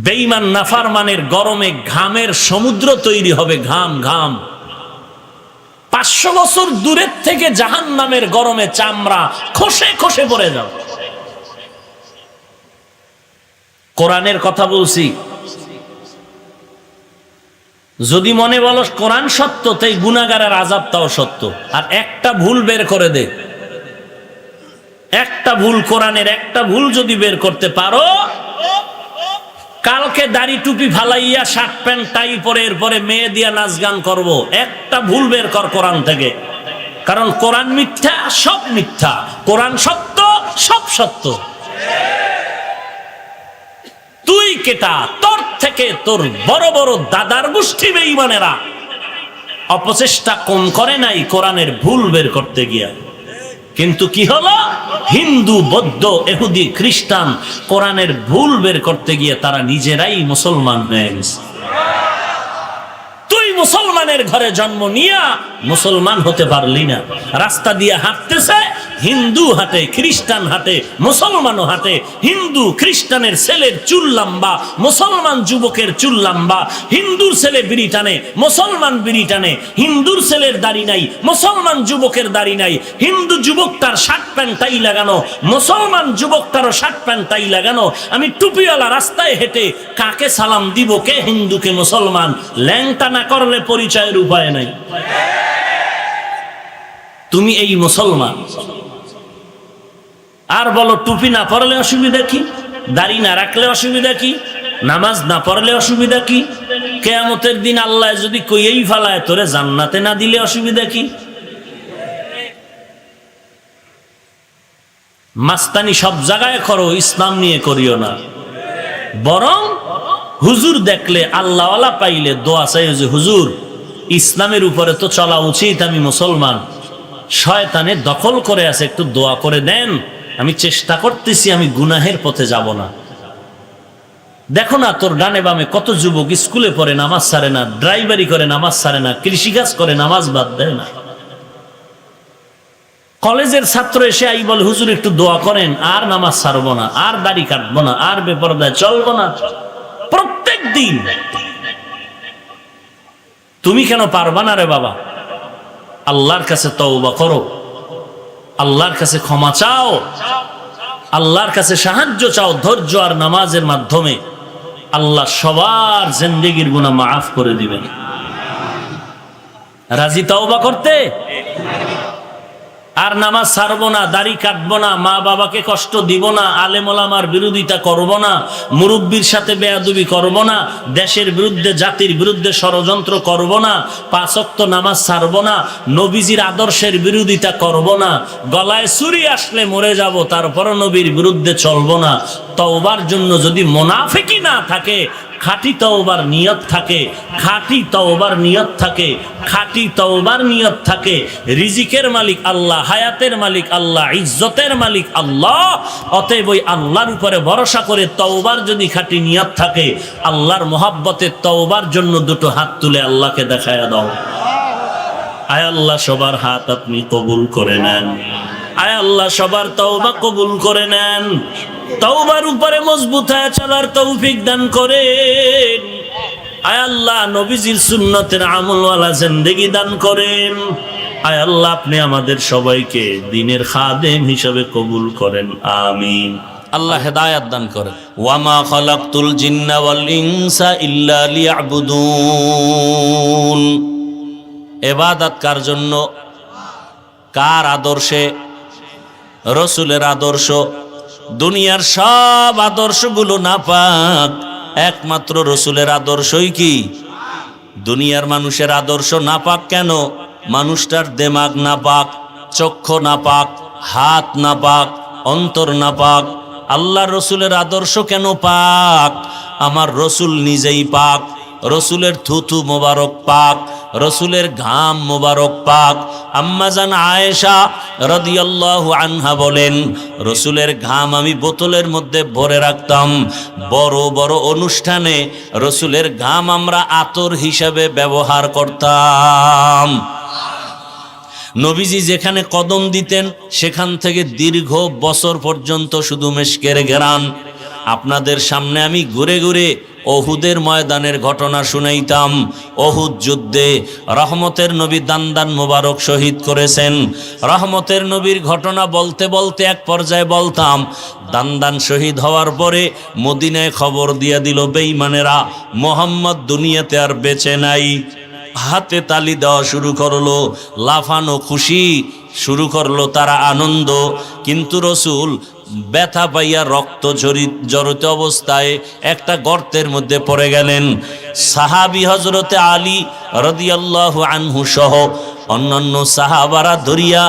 বেঈমান নাফরমানের গরমে ঘামের সমুদ্র তৈরি হবে, ঘাম ঘাম। 500 বছর দূরের থেকে জাহান্নামের গরমে চামড়া খসে খসে পড়ে যাবে। কোরআনের কথা বলছি, যদি মনে বলো কোরআন সত্য, তাই গুনাহগারের আযাবটাও সত্য। আর একটা ভুল বের করে দে, একটা ভুল, কোরআনের একটা ভুল যদি বের করতে পারো, কালকে দাড়ি টুপি ফালাইয়া শার্ট প্যান্ট টাই পরে এরপরে মেয়ে দিয়া নাচ গান করবো। একটা ভুল বের কর কোরআন থেকে, কারণ কোরআন মিথ্যা, সব মিথ্যা। কোরআন সত্য, সব সত্য। তুই কেটা, তোর থেকে তোর বড় বড় দাদার গোষ্ঠী বেঈমানেরা অপচেষ্টা কম করে নাই কোরআনের ভুল বের করতে গিয়া। কিন্তু কি হলো, হিন্দু, বৌদ্ধ, ইহুদি, খ্রিস্টান কোরআনের ভুল বের করতে গিয়ে তারা নিজেরাই মুসলমান হয়ে গেছে। তুই মুসলমানের ঘরে জন্ম নিয়া মুসলমান হতে পারলি না। রাস্তা দিয়ে হাঁটতেছে, হিন্দু হাঁটে, খ্রিস্টান হাঁটে, মুসলমানও হাঁটে। হিন্দু খ্রিস্টানের ছেলের চুল লম্বা, মুসলমান যুবকের চুল লম্বা। হিন্দুর ছেলে বিড়ি টানে, মুসলমান বিড়ি টানে। হিন্দুর ছেলের দাড়ি নাই, মুসলমান যুবকের দাড়ি নাই। হিন্দু যুবকটার শার্ট প্যান্ট টাই লাগানো, মুসলমান যুবকটারও শার্ট প্যান্ট টাই লাগানো। আমি টুপিওয়ালা রাস্তায় হেঁটে কাকে সালাম দিব, কে হিন্দু কে মুসলমান? ল্যাংটা না করলে পরিচয়ের উপায় নাই। তুমি এই মুসলমান। আর বলো টুপি না পরলে অসুবিধা কি, দাড়ি না রাখলে অসুবিধা কি, নামাজ না পড়লে অসুবিধা কি? কিয়ামতের দিন আল্লাহ যদি কইয়েই ফেলায় তোরে জান্নাতে না দিলে অসুবিধা কি? মাস্তানি সব জায়গায় করো, ইসলাম নিয়ে করিও না। বরং হুজুর দেখলে, আল্লাহওয়ালা পাইলে দোয়া চাই যে হুজুর ইসলামের উপরে তো চলা উচিত, আমি মুসলমান, শয়তানে দখল করে আছে, একটু দোয়া করে দেন, আমি চেষ্টা করতেছি, আমি গুনাহের পথে যাব না। দেখো না তোর ডানে বামে কত যুবক স্কুলে পড়ে নামাজ ছাড়ে না, ড্রাইভারি করে নামাজ ছাড়ে না, কৃষিকাজ করে নামাজ বাদ দেয় না। কলেজের ছাত্র এসে আই বলে হুজুর একটু দোয়া করেন, আর নামাজ ছাড়বো না, আর দাড়ি কাটবো না, আর বেপরদায় চলবো না। প্রত্যেক দিন। তুমি কেন পারবা না রে বাবা? আল্লাহর কাছে তওবা করো, আল্লাহর কাছে ক্ষমা চাও, আল্লাহর কাছে সাহায্য চাও। ধৈর্য আর নামাজের মাধ্যমে আল্লাহ সবার জিন্দেগির গুনাহ মাফ করে দিবেন। রাজি তওবা করতে? আর নামাজ ছাড়বো না, দাড়ি কাটবো না, মা বাবাকে কষ্ট দিব না, আলেম ওলামার বিরোধিতা করব না, মুরব্বির সাথে বেয়াদবি করব না, দেশের বিরুদ্ধে জাতির বিরুদ্ধে ষড়যন্ত্র করব না, 5 ওয়াক্ত নামাজ ছাড়বো না, নবীজির আদর্শের বিরোধিতা করব না, গলায় ছুরি আসলে মরে যাব তারপরও নবীর বিরুদ্ধে চলবো না। তওবার জন্য যদি মুনাফিকি না থাকে, খাঁটি তওবার নিয়ত থাকে, খাঁটি তওবার নিয়ত থাকে, খাঁটি তওবার নিয়ত থাকে, রিজিকের মালিক আল্লাহ, হায়াতের মালিক আল্লাহ, ইজ্জতের মালিক আল্লাহ। অতএব ওই আল্লাহর উপরে ভরসা করে তওবার যদি খাঁটি নিয়ত থাকে, আল্লাহর মহব্বতে তওবার জন্য দুটো হাত তুলে আল্লাহকে দেখায়া দাও। আয় আল্লাহ সবার হাত আপনি কবুল করে নেন, আয় আল্লাহ সবার তওবা কবুল করে নেন। তওবার উপরে মজবুত হয়ে চলার তৌফিক দান করেন। আয় আল্লাহ নবীজির সুন্নতের আমলওয়ালা জিন্দেগি দান করেন। আয় আল্লাহ আপনি আমাদের সবাইকে দ্বীনের খাদেম হিসেবে কবুল করেন, আমিন। আল্লাহ হেদায়েত দান করেন। ওয়ামা খালাকতুল জিন্না ওয়াল ইনসা ইল্লা লিয়াবুদুন। ইবাদত কার জন্য? কার আদর্শে? রসুলের আদর্শ। দুনিয়ার সব আদর্শগুলো নাপাক, একমাত্র রসুলের আদর্শই কি? দুনিয়ার মানুষের আদর্শ নাপাক কেন? মানুষটার দেমাগ নাপাক, চক্ষু নাপাক, হাত নাপাক, অন্তর নাপাক। আল্লাহ রসুলের আদর্শ কেন পাক? আমার রসুল নিজেই পাক। রসুলের থুথু মোবারক পাক, রসুলের ঘাম মোবারক পাক। আম্মাজান আয়েশা রাদিয়াল্লাহু আনহা বলেন, রসুলের ঘাম আমি বোতলের মধ্যে ভরে রাখতাম। বড় বড় অনুষ্ঠানে রসুলের ঘাম আমরা আতর হিসাবে ব্যবহার করতাম। নবীজি যেখানে কদম দিতেন সেখান থেকে দীর্ঘ বছর পর্যন্ত শুধু মেশকের ঘেরান। আপনাদের সামনে আমি ঘুরে ঘুরে ওহুদের ময়দানের ঘটনা শুনাইতাম। ওহুদ যুদ্ধে রহমতের নবী দান্দান মোবারক শহীদ করেছেন। রহমতের নবীর ঘটনা বলতে বলতে এক পর্যায়ে বলতাম, দান্দান শহীদ হওয়ার পরে মদিনায় খবর দিয়ে দিল বেঈমানেরা মোহাম্মদ দুনিয়াতে আর বেঁচে নাই। হাতে তালি দেওয়া শুরু করলো, লাফানো খুশি শুরু করলো তারা, আনন্দ। কিন্তু রসুল ব্যথা পাইয়া রক্ত জড়িত অবস্থায় একটা গর্তের মধ্যে পড়ে গেলেন। সাহাবী হযরতে আলী রাদিয়াল্লাহু আনহু সহ অন্যান্য সাহাবারা ধরিয়া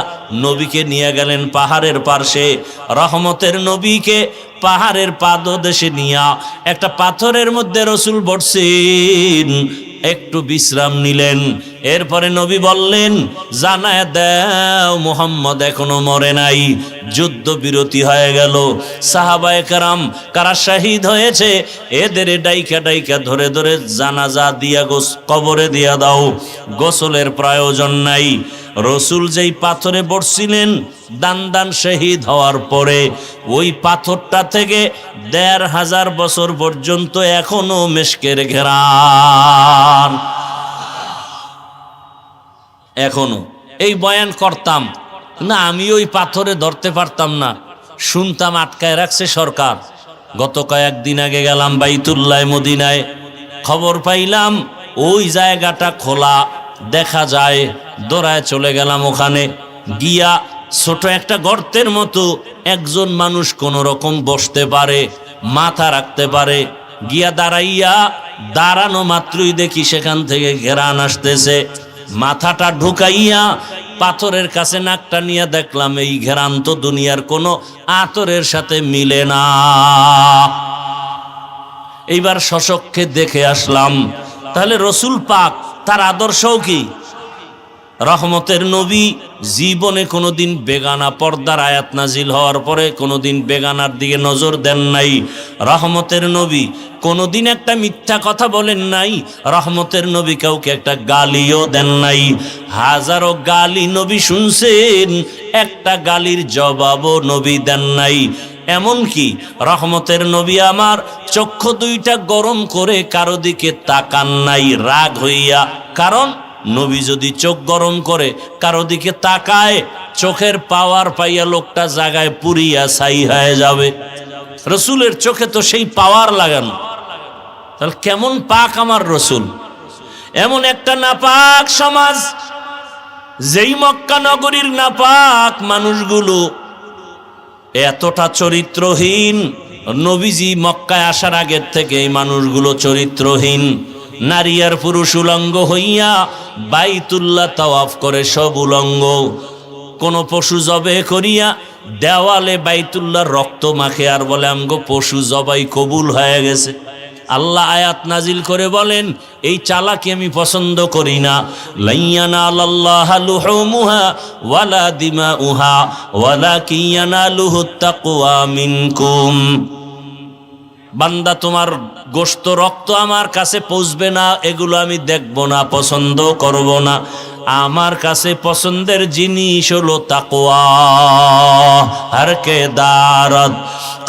নবীকে নিয়ে গেলেন পাহাড়ের পার্শ্বে। রহমতের নবীকে পাহাড়ের পাদদেশে নিয়া একটা পাথরের মধ্যে রসুল বসছেন, একটু বিশ্রাম নিলেন। এরপরে নবী বললেন, জানায় দাও মুহাম্মদ এখনো মরে নাই। যুদ্ধ বিরতি হয়ে গেল। সাহাবায়ে কেরাম কারা শহীদ হয়েছে এদের ডাইকা ডাইকা ধরে ধরে জানাজা দিয়া কবরে দিয়া দাও, গোসলের প্রয়োজন নাই। রসুল যেই পাথরে বসছিলেন দান্দান শহীদ হওয়ার পরে, ওই পাথরটা থেকে ১৫০০ বছর পর্যন্ত এখনো মেশকের ঘেরান। এখনো এই বয়ান করতাম না, আমি ওই পাথরে ধরতে পারতাম না, শুনতাম আটকায় রাখছে সরকার। গত কয়েকদিন আগে গেলাম বাইতুল্লাহ মদিনায়, খবর পাইলাম ওই জায়গাটা খোলা, দেখা যায়। দৌড়ায় চলে গেলাম ওখানে, গিয়া ছোট একটা গর্তের মতো একজন মানুষ কোন রকম বসতে পারে, মাথা রাখতে পারে। গিয়া দাঁড়াইয়া দাঁড়ানো মাত্রই দেখি সেখান থেকে ঘেরান আসতেছে। মাথাটা ঢুকাইয়া পাথরের কাছে নাকটা নিয়ে দেখলাম এই ঘেরান তো দুনিয়ার কোনো আতরের সাথে মিলে না। এইবার সচক্ষে দেখে আসলাম। তাহলে রসুল পাক তার আদর্শও কি? রহমতের নবী জীবনে কোনোদিন বেগানা, পর্দার আয়াত নাজিল হওয়ার পরে কোনোদিন বেগানার দিকে নজর দেন নাই। রহমতের নবী কোনোদিন একটা মিথ্যা কথা বলেন নাই। রহমতের নবী কাউকে একটা গালিও দেন নাই। হাজারো গালি নবী শুনছেন, একটা গালির জবাবও নবী দেন নাই। এমনকি রহমতের নবী আমার চক্ষু দুইটা গরম করে কারো দিকে তাকান নাই রাগ হইয়া। কারণ নবী যদি চোখ গরম করে কারো দিকে তাকায়, চোখের পাওয়ার পাইয়া লোকটা জায়গায় পুরিয়া ছাই হয়ে যাবে। রসুলের চোখে তো সেই পাওয়ার লাগানো। তাহলে কেমন পাক আমার রসুল! এমন একটা নাপাক সমাজ, যেই মক্কা নগরীর নাপাক মানুষগুলো এতটা চরিত্রহীন। নবীজি মক্কায় আসার আগের থেকে এই মানুষগুলো চরিত্রহীন। নারী আর পুরুষ উলঙ্গ হইয়া বাইতুল্লাহ তাওয়াফ করে, সব উলঙ্গ। কোন পশু জবে করিয়া দেওয়ালে বাইতুল্লাহর রক্ত মাখে আর বলে আমগো পশু জবাই কবুল হয়ে গেছে। আল্লাহ আয়াত নাজিল করে বলেন, এই চালাকি আমি পছন্দ করি না। লাইয়ানালাল্লাহু লুহুমুহা ওয়ালা দিমাউহা ওয়ালাকিন ইয়ানালুহুত তাকওয়া মিনকুম। বান্দা তোমার গোশত রক্ত আমার কাছে পৌঁছবে না, এগুলো আমি দেখব না, পছন্দ করব না। আমার কাছে পছন্দের জিনিস হলো তাকওয়া। হর কে দারত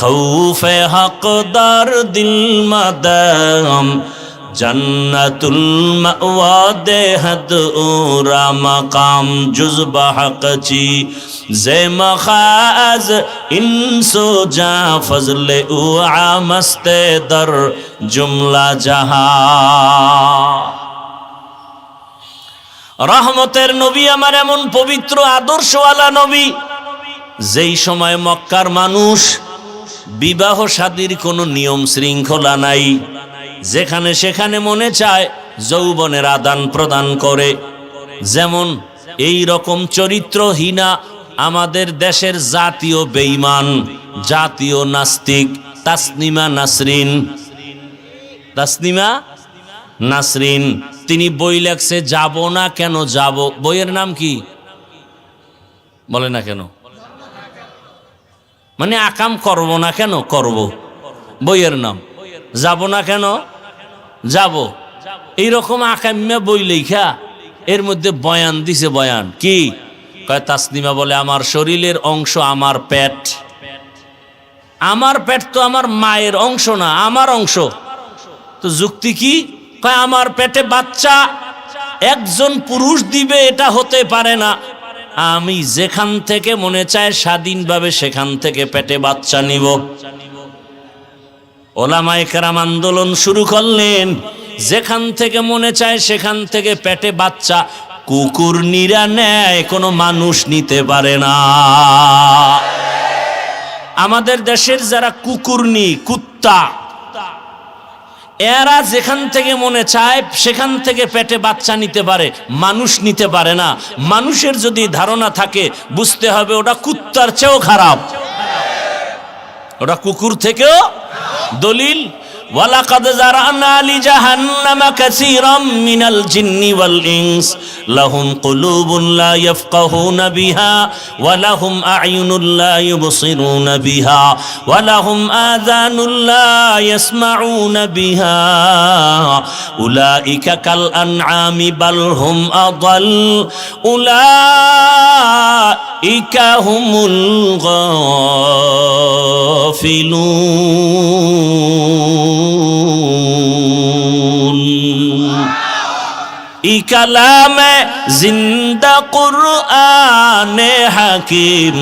খৌফে হকদার দিল মাদাম জন্নতুল মাওয়া দেহদ উরা মাকাম জুজবা হকচি জে মখাজ ইনসো জা ফজলে উ আমস্তে দর জুমলা জাহা। রহমতের নবী আমার এমন পবিত্র আদর্শওয়ালা নবী, যেই সময় মক্কার মানুষ বিবাহ শাদীর কোনো নিয়ম শৃঙ্খলা নাই, যেখানে সেখানে মনে চায় যৌবনের আদান প্রদান করে। যেমন এই রকম চরিত্রহীনা আমাদের দেশের জাতীয় বেঈমান, জাতীয় নাস্তিক তাসনিমা নাসরিন। তাসনিমা নাসরিন, তিনি বই লেখছে যাব না কেন যাব। বইয়ের নাম কি বলে না কেন? মানে আকাম করব না কেন করব, বইয়ের নাম যাব না কেন যাব। এইরকম আকাম্যা বই লেখা এর মধ্যে বয়ান দিছে। বয়ান কি কয়? তাসলিমা বলে আমার শরীরের অংশ আমার পেট। আমার পেট তো আমার মায়ের অংশ না, আমার অংশ। তো যুক্তি কি? কয় আমার পেটে বাচ্চা একজন পুরুষ দিবে, এটা হতে পারে না। আমি যেখান থেকে মনে চায় স্বাধীনভাবে সেখান থেকে পেটে বাচ্চা নিব। ওলামায়ে কেরাম আন্দোলন শুরু করলেন, যেখান থেকে মনে চায় সেখান থেকে পেটে বাচ্চা। কুকুর নিরা নেয়, কোনো মানুষ নিতে পারে না। আমাদের দেশের যারা কুকুরনি, কুত্তা, এরা যেখান থেকে মনে চায় সেখান থেকে পেটে বাচ্চা নিতে পারে, মানুষ নিতে পারে না। মানুষের যদি ধারণা থাকে বুঝতে হবে ওটা কুত্তার চেয়েও খারাপ, ওটা কুকুর থেকেও। দলিল ওয়ালাকাদ জারানা লিজাহান্নামা কাসীরাম মিনাল জিন্নি ওয়াল ইনস লাহুম কুলুবুন লা ইয়াফকাহুনা বিহা ওয়া লাহুম আ'য়ুনুন লা ইউবসিরুনা বিহা ওয়া লাহুম আযানুন লা ইয়াসমাউনা বিহা উলাইকা কাল আনআমি বাল হুম আদাল উলাইকা হুমুল গাফিলুন। ই কালামে জিন্দা কুরআনে হাকিম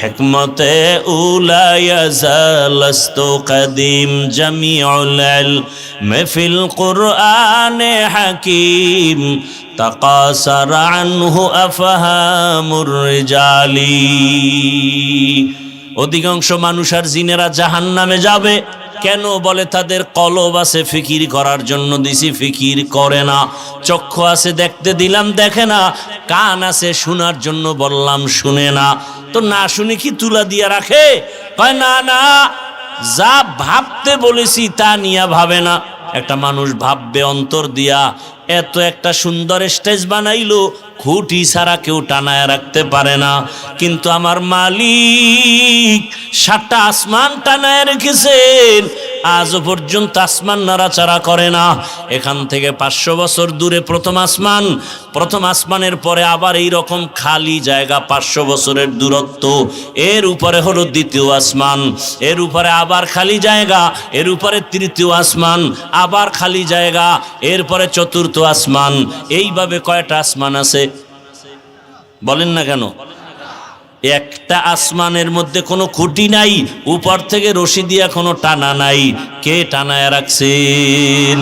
হিকমতে উলা ইয়াজালস্তু কদিম জামিউল ইলম ফিল কুরআনে হাকিম তাকাসার আনহু আফহামুর রিজালি। অধিকাংশ মানুষ আর জিনেরা জাহান্নামে যাবে কেন? বলে তাদের কলব আছে ফিকির করার জন্য দিছি, ফিকির করে না। চক্ষু আছে দেখতে দিলাম দেখে না, কান আছে শোনার জন্য বললাম শুনে না। তো না শুনে কি তুলা দিয়া রাখে? কয় না না, যা ভাবতে বলেছি তা নিয়ে ভাবে না। একটা মানুষ ভাববে অন্তর দিয়া। এত একটা সুন্দর স্টেজ বানাইলো, খুঁটি ছাড়া কেউ টানায় রাখতে পারে না। কিন্তু আমার মালিক 7টা আসমান টানায় রেখেছেন, আজও পর্যন্ত আসমান নাড়াচাড়া করে না। এখান থেকে 500 বছর দূরে প্রথম আসমান, প্রথম আসমানের পরে আবার এই রকম খালি জায়গা 500 বছরের দূরত্ব। এর উপরে হলো দ্বিতীয় আসমান, এর উপরে আবার খালি জায়গা, এর উপরে তৃতীয় আসমান, আবার খালি জায়গা, এরপরে চতুর্থ আসমান। এইভাবে কয়টা আসমান আছে বলেন না কেন? একটা আসমানের মধ্যে কোনো খুঁটি নাই, উপর থেকে রশি দিয়া কোনো টানা নাই। কে টানায় রাখছেন?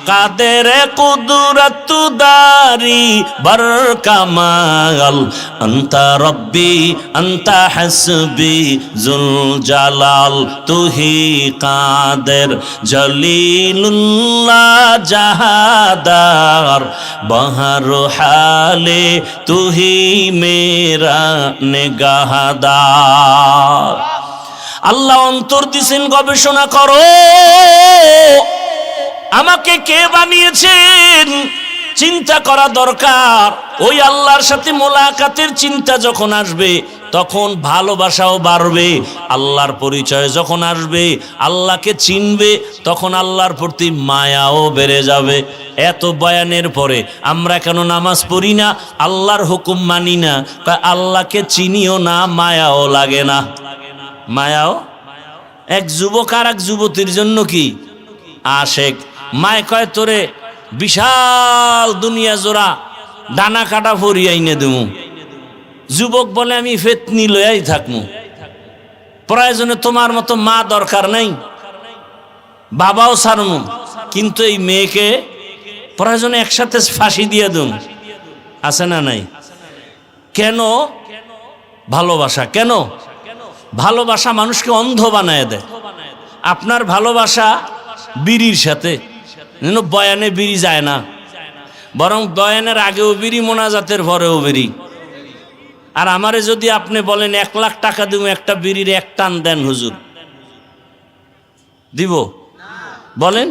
কাদের কুদরত দারি বর কামাল আনতা রব্বি আনতা হাসবি জুল জালাল তুহি কাদের জলিলুল্লাহ জাহাদার বহর হালে তুহি মেরা নিগাহদার। আল্লাহ অন্তর দিছেন, গবেষণা করো আমাকে কে বানিয়েছেন, চিন্তা করা দরকার। ওই আল্লাহর সাথে মোলাকাতের চিন্তা যখন আসবে তখন ভালোবাসাও বাড়বে। আল্লাহর পরিচয় যখন আসবে, আল্লাহকে চিনবে, তখন আল্লাহর প্রতি মায়াও বেড়ে যাবে। এত বয়ানের পরে আমরা কেন নামাজ পড়ি না, আল্লাহর হুকুম মানি না? আল্লাহকে চিনিও না, মায়াও লাগে না। মায়াও, এক যুবক আর এক যুবতীর জন্য কি আশেক। মায় কয় তোরে বিশাল দুনিয়া জোড়া ডানা কাটা ফরিয়াই নে দেবো। যুবক বলে আমি ফেতনি লয়াই থাকবো, প্রয়োজনে তোমার মতো মা দরকার নাই, বাবাও ছাড়মু, কিন্তু এই মেয়েকে প্রয়োজনে একসাথে ফাঁসি দিয়ে দেব। আছে না নাই? কেন? ভালোবাসা। কেন? ভালোবাসা মানুষকে অন্ধ বানায় দেয়। আপনার ভালোবাসা বিড়ির সাথে, বয়ানে বিড়ি যায় না, বরং বয়ানের আগেও বিড়ি, মোনাজাতের পরেও বিড়ি। আর আমারে যদি আপনি বলেন 1 লাখ টাকা দিব একটা বিড়ির এক টান দেন হুজুর, দিব? বলেন।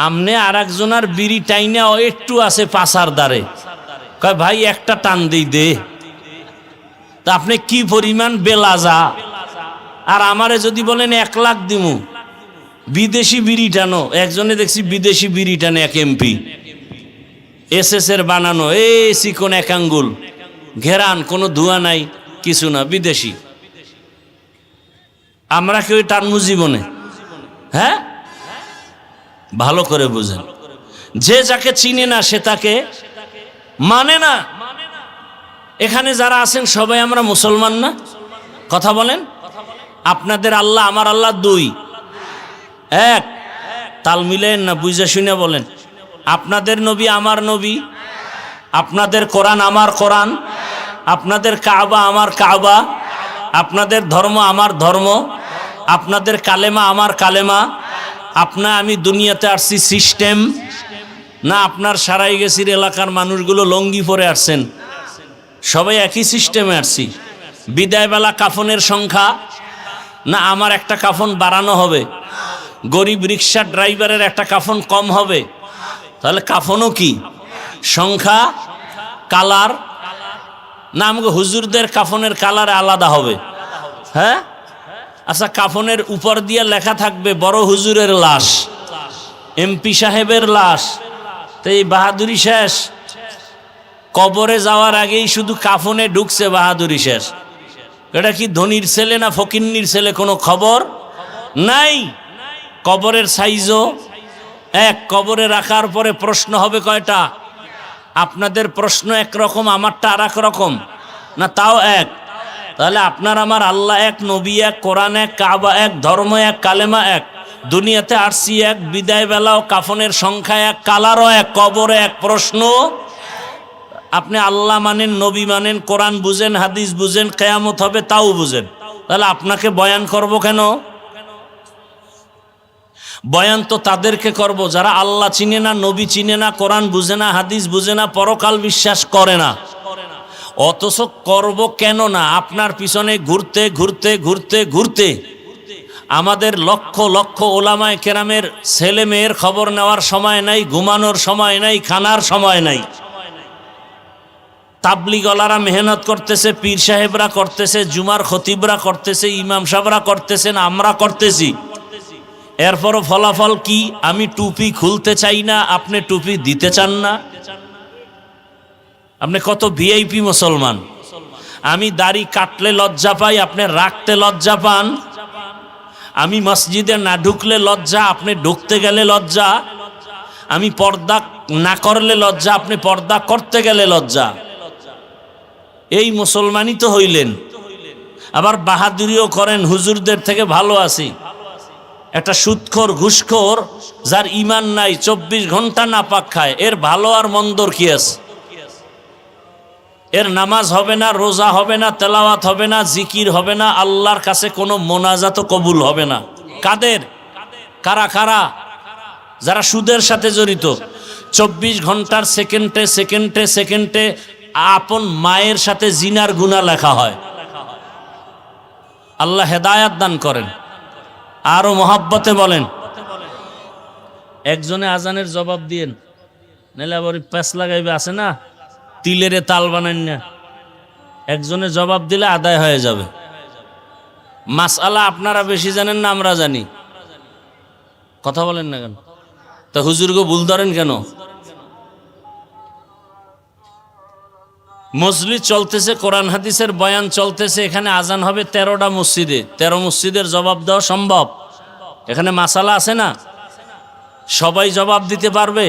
আমনে আর একজনের বিড়ি টাইনা একটু আছে পাশার দ্বারে, কয় ভাই একটা টান দিই দে। তা আপনি কি পরিমাণ বেলাজা। আর আমারে যদি বলেন 1 লাখ দিমু, বিদেশি বিড়ি টানো, একজনে দেখছি বিদেশি বিড়ি টানে, এক এমপি, এসএস এর বানানো, চিকন এক আঙ্গুল, ঘেরান, কোনো ধোঁয়া নাই কিছু না, বিদেশি। আমরা কেউ টানমু জীবনে? হ্যাঁ, ভালো করে বুঝেন, যে যাকে চিনে না সে তাকে মানে না। এখানে যারা আছেন সবাই আমরা মুসলমান না? কথা বলেন। আপনাদের আল্লাহ আমার আল্লাহ 2, 1, তাল মিলেন না, বুঝে শুনে বলেন। আপনাদের নবী আমার নবী, আপনাদের কোরআন আমার কোরআন, আপনাদের কাবা আমার কাবা, আপনাদের ধর্ম আমার ধর্ম, আপনাদের কালেমা আমার কালেমা। আমি দুনিয়াতে আসছি সিস্টেম না, আপনার সারাই গেছির এলাকার মানুষগুলো লঙ্গি পরে আসছেন, সবাই একই সিস্টেমে আসছি। বিদায়বেলা কাফনের সংখ্যা না, আমার একটা কাফন বাড়ানো হবে, গরিব রিক্সা ড্রাইভারের একটা কাফন কম হবে, তাহলে কাফনও কি সংখ্যা, কালার না, আমাকে হুজুরদের কাফনের কালার আলাদা হবে। হ্যাঁ, আচ্ছা, কাফনের উপর দিয়ে লেখা থাকবে বড় হুজুরের লাশ, এমপি সাহেবের লাশ, তো এই বাহাদুরি শেষ। কবরে যাওয়ার আগেই শুধু কাফনে ঢুকছে, বাহাদুরি শেষ। এটা কি ধনির ছেলে না ফকিন্নির ছেলে, কোনো খবর নাই। কবরের সাইজও এক, কবরে রাখার পরে প্রশ্ন হবে কয়টা? আপনাদের প্রশ্ন একরকম, আমারটা আর এক রকম না, তাও এক। তাহলে আপনার আমার আল্লাহ এক, নবী এক, কোরআন এক, কাবা এক, ধর্ম এক, কালেমা এক, দুনিয়াতে আসছি এক, বিদায় বেলাও কাফনের সংখ্যা এক, কালারও এক, কবরে এক, প্রশ্ন। আপনি আল্লাহ মানেন, নবী মানেন, কোরআন বুঝেন, হাদিস বুঝেন, কিয়ামত হবে তাও বুঝেন, তাহলে আপনাকে বয়ান করব কেন? বয়ান তো তাদেরকে করব যারা আল্লাহ চিনে না, নবী চিনে না, কোরআন বুঝে না, হাদিস বুঝে না, পরকাল বিশ্বাস করে না। অথচ করব কেন না? আপনার পিছনে ঘুরতে ঘুরতে ঘুরতে ঘুরতে আমাদের লক্ষ লক্ষ ওলামায়ে কেরামের ছেলে মেয়ের খবর নেওয়ার সময় নাই, ঘুমানোর সময় নাই, খানার সময় নাই। তাবলিগলারা মেহনত করতেছে, পীর সাহেবরা করতেছে, জুমার খতিবরা করতেছে, ইমাম সাহেবরা করতেছেন, আমরা করতেছি। এরপরও ফলাফল কি? আমি টুপি খুলতে চাই না, আপনি টুপি দিতে চান না। আপনি কত ভিআইপি মুসলমান। আমি দাড়ি কাটলে লজ্জা পাই, আপনি রাখতে লজ্জা পান। আমি মসজিদে না ঢুকলে লজ্জা, আপনি ঢুকতে গেলে লজ্জা। আমি পর্দা না করলে লজ্জা, আপনি পর্দা করতে গেলে লজ্জা। এই মুসলমানই তো হইলেন। আবার বাহাদুরিও করেন, হুজুরদের থেকে ভালো আছি। একটা সুদখোর ঘুষখোর যার ইমান নাই, 24 ঘন্টা নাপাক খায়, এর ভালো আর মন্দর কি আছে? এর নামাজ হবে না, রোজা হবে না, তেলাওয়াত হবে না, জিকির হবে না, আল্লাহর কাছে কোনো মোনাজাত কবুল হবে না। কাদের? কারা কারা? যারা সুদের সাথে জড়িত। 24 ঘন্টার সেকেন্ডে সেকেন্ডে সেকেন্ডে আপন মায়ের সাথে জিনার গুনাহ লেখা হয়। আল্লাহ হেদায়াত দান করেন। আরো মহাব্বতে বলেন। একজনে আজানের জবাব দিয়েন, নাহলে আবার প্যাঁচ লাগাইবে, আছে না তিলেরে তাল বানান না। একজনে জবাব দিলে আদায় হয়ে যাবে। মাসআলা আপনারা বেশি জানেন না আমরা জানি, কথা বলেন না কেন? তা হুজুরকে ভুল ধরেন কেন? মজলিস চলতেছে, কোরআন হাদিসের বয়ান চলতেছে, এখানে আজান হবে 13টা মসজিদে। 13 মসজিদের জবাব দেওয়া সম্ভব? এখানে মাসালা আছে না? সবাই জবাব দিতে পারবে?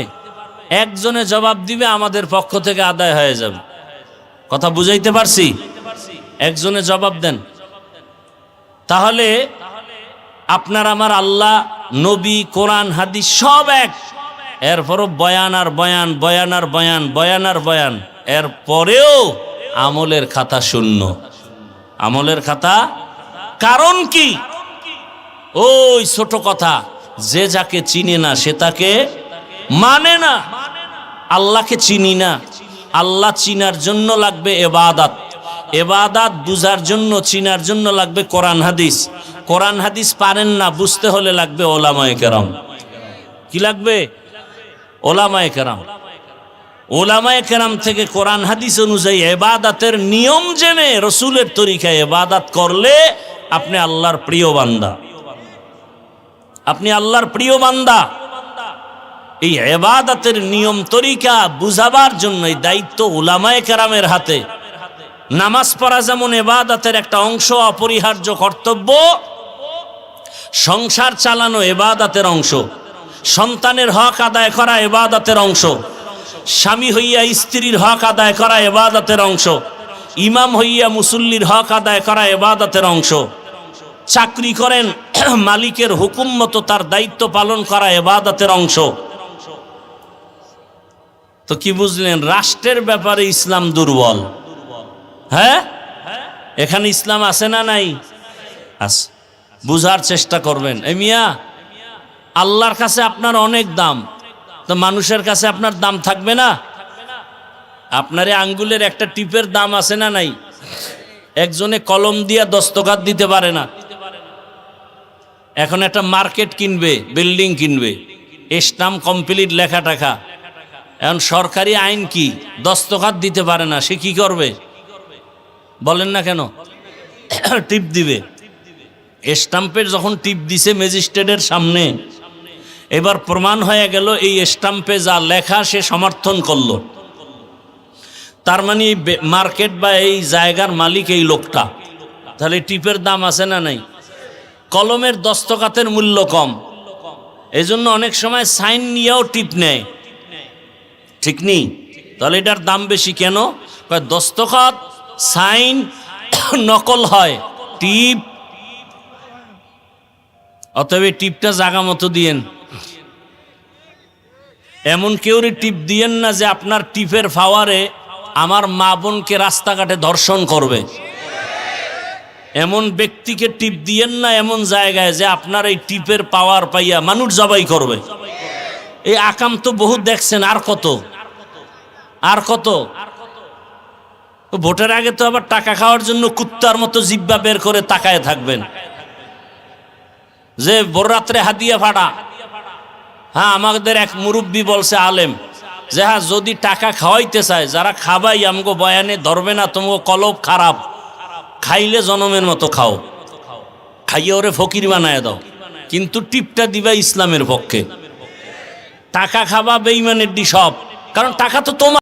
একজনে জবাব দিবে, আমাদের পক্ষ থেকে আদায় হয়ে যাবে। কথা বুঝাইতে পারছি? একজনে জবাব দেন। তাহলে আপনার আমার আল্লাহ, নবী, কোরআন, হাদিস সব এক। এরপরও বয়ান আর বয়ান, বয়ান আর বয়ান, বয়ান আর বয়ান। এর পরেও আমলের খাতা শূন্য। আমলের খাতা। কারণ কি? ওই ছোট কথা, যে যাকে চিনে না সে তাকে মানে না। আল্লাহকে চিনি না, আল্লাহ চিনার জন্য লাগবে ইবাদত। ইবাদত বুঝার জন্য, চিনার জন্য লাগবে কোরআন হাদিস। কোরআন হাদিস পারেন না বুঝতে হলে লাগবে ওলামায়ে কেরাম। কি লাগবে? ওলামায়ে কেরাম, ওলামায়ে কেরাম থেকে কোরআন হাদিস অনুযায়ী ইবাদতের নিয়ম জেনে রসুলের তরিকায় ইবাদত করলে আপনি আল্লাহর প্রিয় বান্দা, আপনি আল্লাহর প্রিয় বান্দা। এই ইবাদতের নিয়ম তরিকা বুঝাবার জন্যই দায়িত্ব উলামায়ে কেরামের হাতে। নামাজ পড়া যেমন ইবাদতের একটা অংশ, অপরিহার্য কর্তব্য, সংসার চালানো ইবাদতের অংশ, সন্তানের হক আদায় করা ইবাদতের অংশ, স্বামী হইয়া স্ত্রীর হক আদায় করা ইবাদতের অংশ, ইমাম হইয়া মুসল্লির হক আদায় করা ইবাদতের অংশ, চাকরি করেন মালিকের হুকুম মতো তার দায়িত্ব পালন করা ইবাদতের অংশ। তো কি বুঝলেন? রাষ্ট্রের ব্যাপারে ইসলাম দুর্বল। হ্যাঁ, এখানে ইসলাম আছে না নাই? আছে। বুঝার চেষ্টা করবেন। এই মিয়া, আল্লাহর কাছে আপনার অনেক দাম, তো মানুষের কাছে আপনার দাম থাকবে না? আপনার আঙ্গুলের একটা টিপের দাম আছে না নাই? একজনে কলম দিয়া দস্তখত দিতে পারে না। এখন একটা মার্কেট কিনবে, বিল্ডিং কিনবে, স্টাম্প কমপ্লিট লেখা টাকা, এখন সরকারি আইন কি দস্তখত দিতে পারে না, সে কি করবে বলেন না কেন? টিপ দিবে। স্টাম্পের যখন টিপ দিছে ম্যাজিস্ট্রেটের সামনে, এবার প্রমাণ হয়ে গেল এই স্টাম্পে যা লেখা সে সমর্থন করলো, তার মানে মার্কেট বা এই জায়গার মালিক এই লোকটা। তাহলে টিপের দাম আছে না নাই? কলমের দস্তখতের মূল্য কম, এজন্য অনেক সময় সাইন নিয়েও টিপ নেয়, ঠিক নেই? তাহলে এটার দাম বেশি কেন? দস্তখত সাইন নকল হয়, টিপ, অতএব টিপটা জায়গা মতো দিয়েন। এমন কেউরে টিপ দিয়েন না যে আপনার টিপের পাওয়ারে আমার মা বোনকে রাস্তাঘাটে ধর্ষণ করবে। এমন ব্যক্তিকে টিপ দিয়েন না এমন জায়গায় যে আপনার এই টিপের পাওয়ার পাইয়া মানুষ জবাই করবে। এই আকাম তো বহুত দেখছেন, আর কত আর কত। ভোটের আগে তো আবার টাকা খাওয়ার জন্য কুত্তার মতো জিব্বা বের করে তাকায় থাকবেন যে ভোর রাত্রে হাদিয়া ফাড়া। হ্যাঁ, আমাদের এক মুরব্বী বলছে, আলেম, যে হ্যাঁ যদি টাকা খাওয়াইতে চায়, যারা খাবাই আমগো বয়ানে ধরবে না, তোমাকে কলব খারাপ, খাইলে জনমের মতো খাও, খাইয়ে ওরে ফকির বানায় দাও, কিন্তু টিপটা দিবা ইসলামের পক্ষে। টাকা খাবা বেঈমানের ডি সব, কারণ টাকা তো তোমার।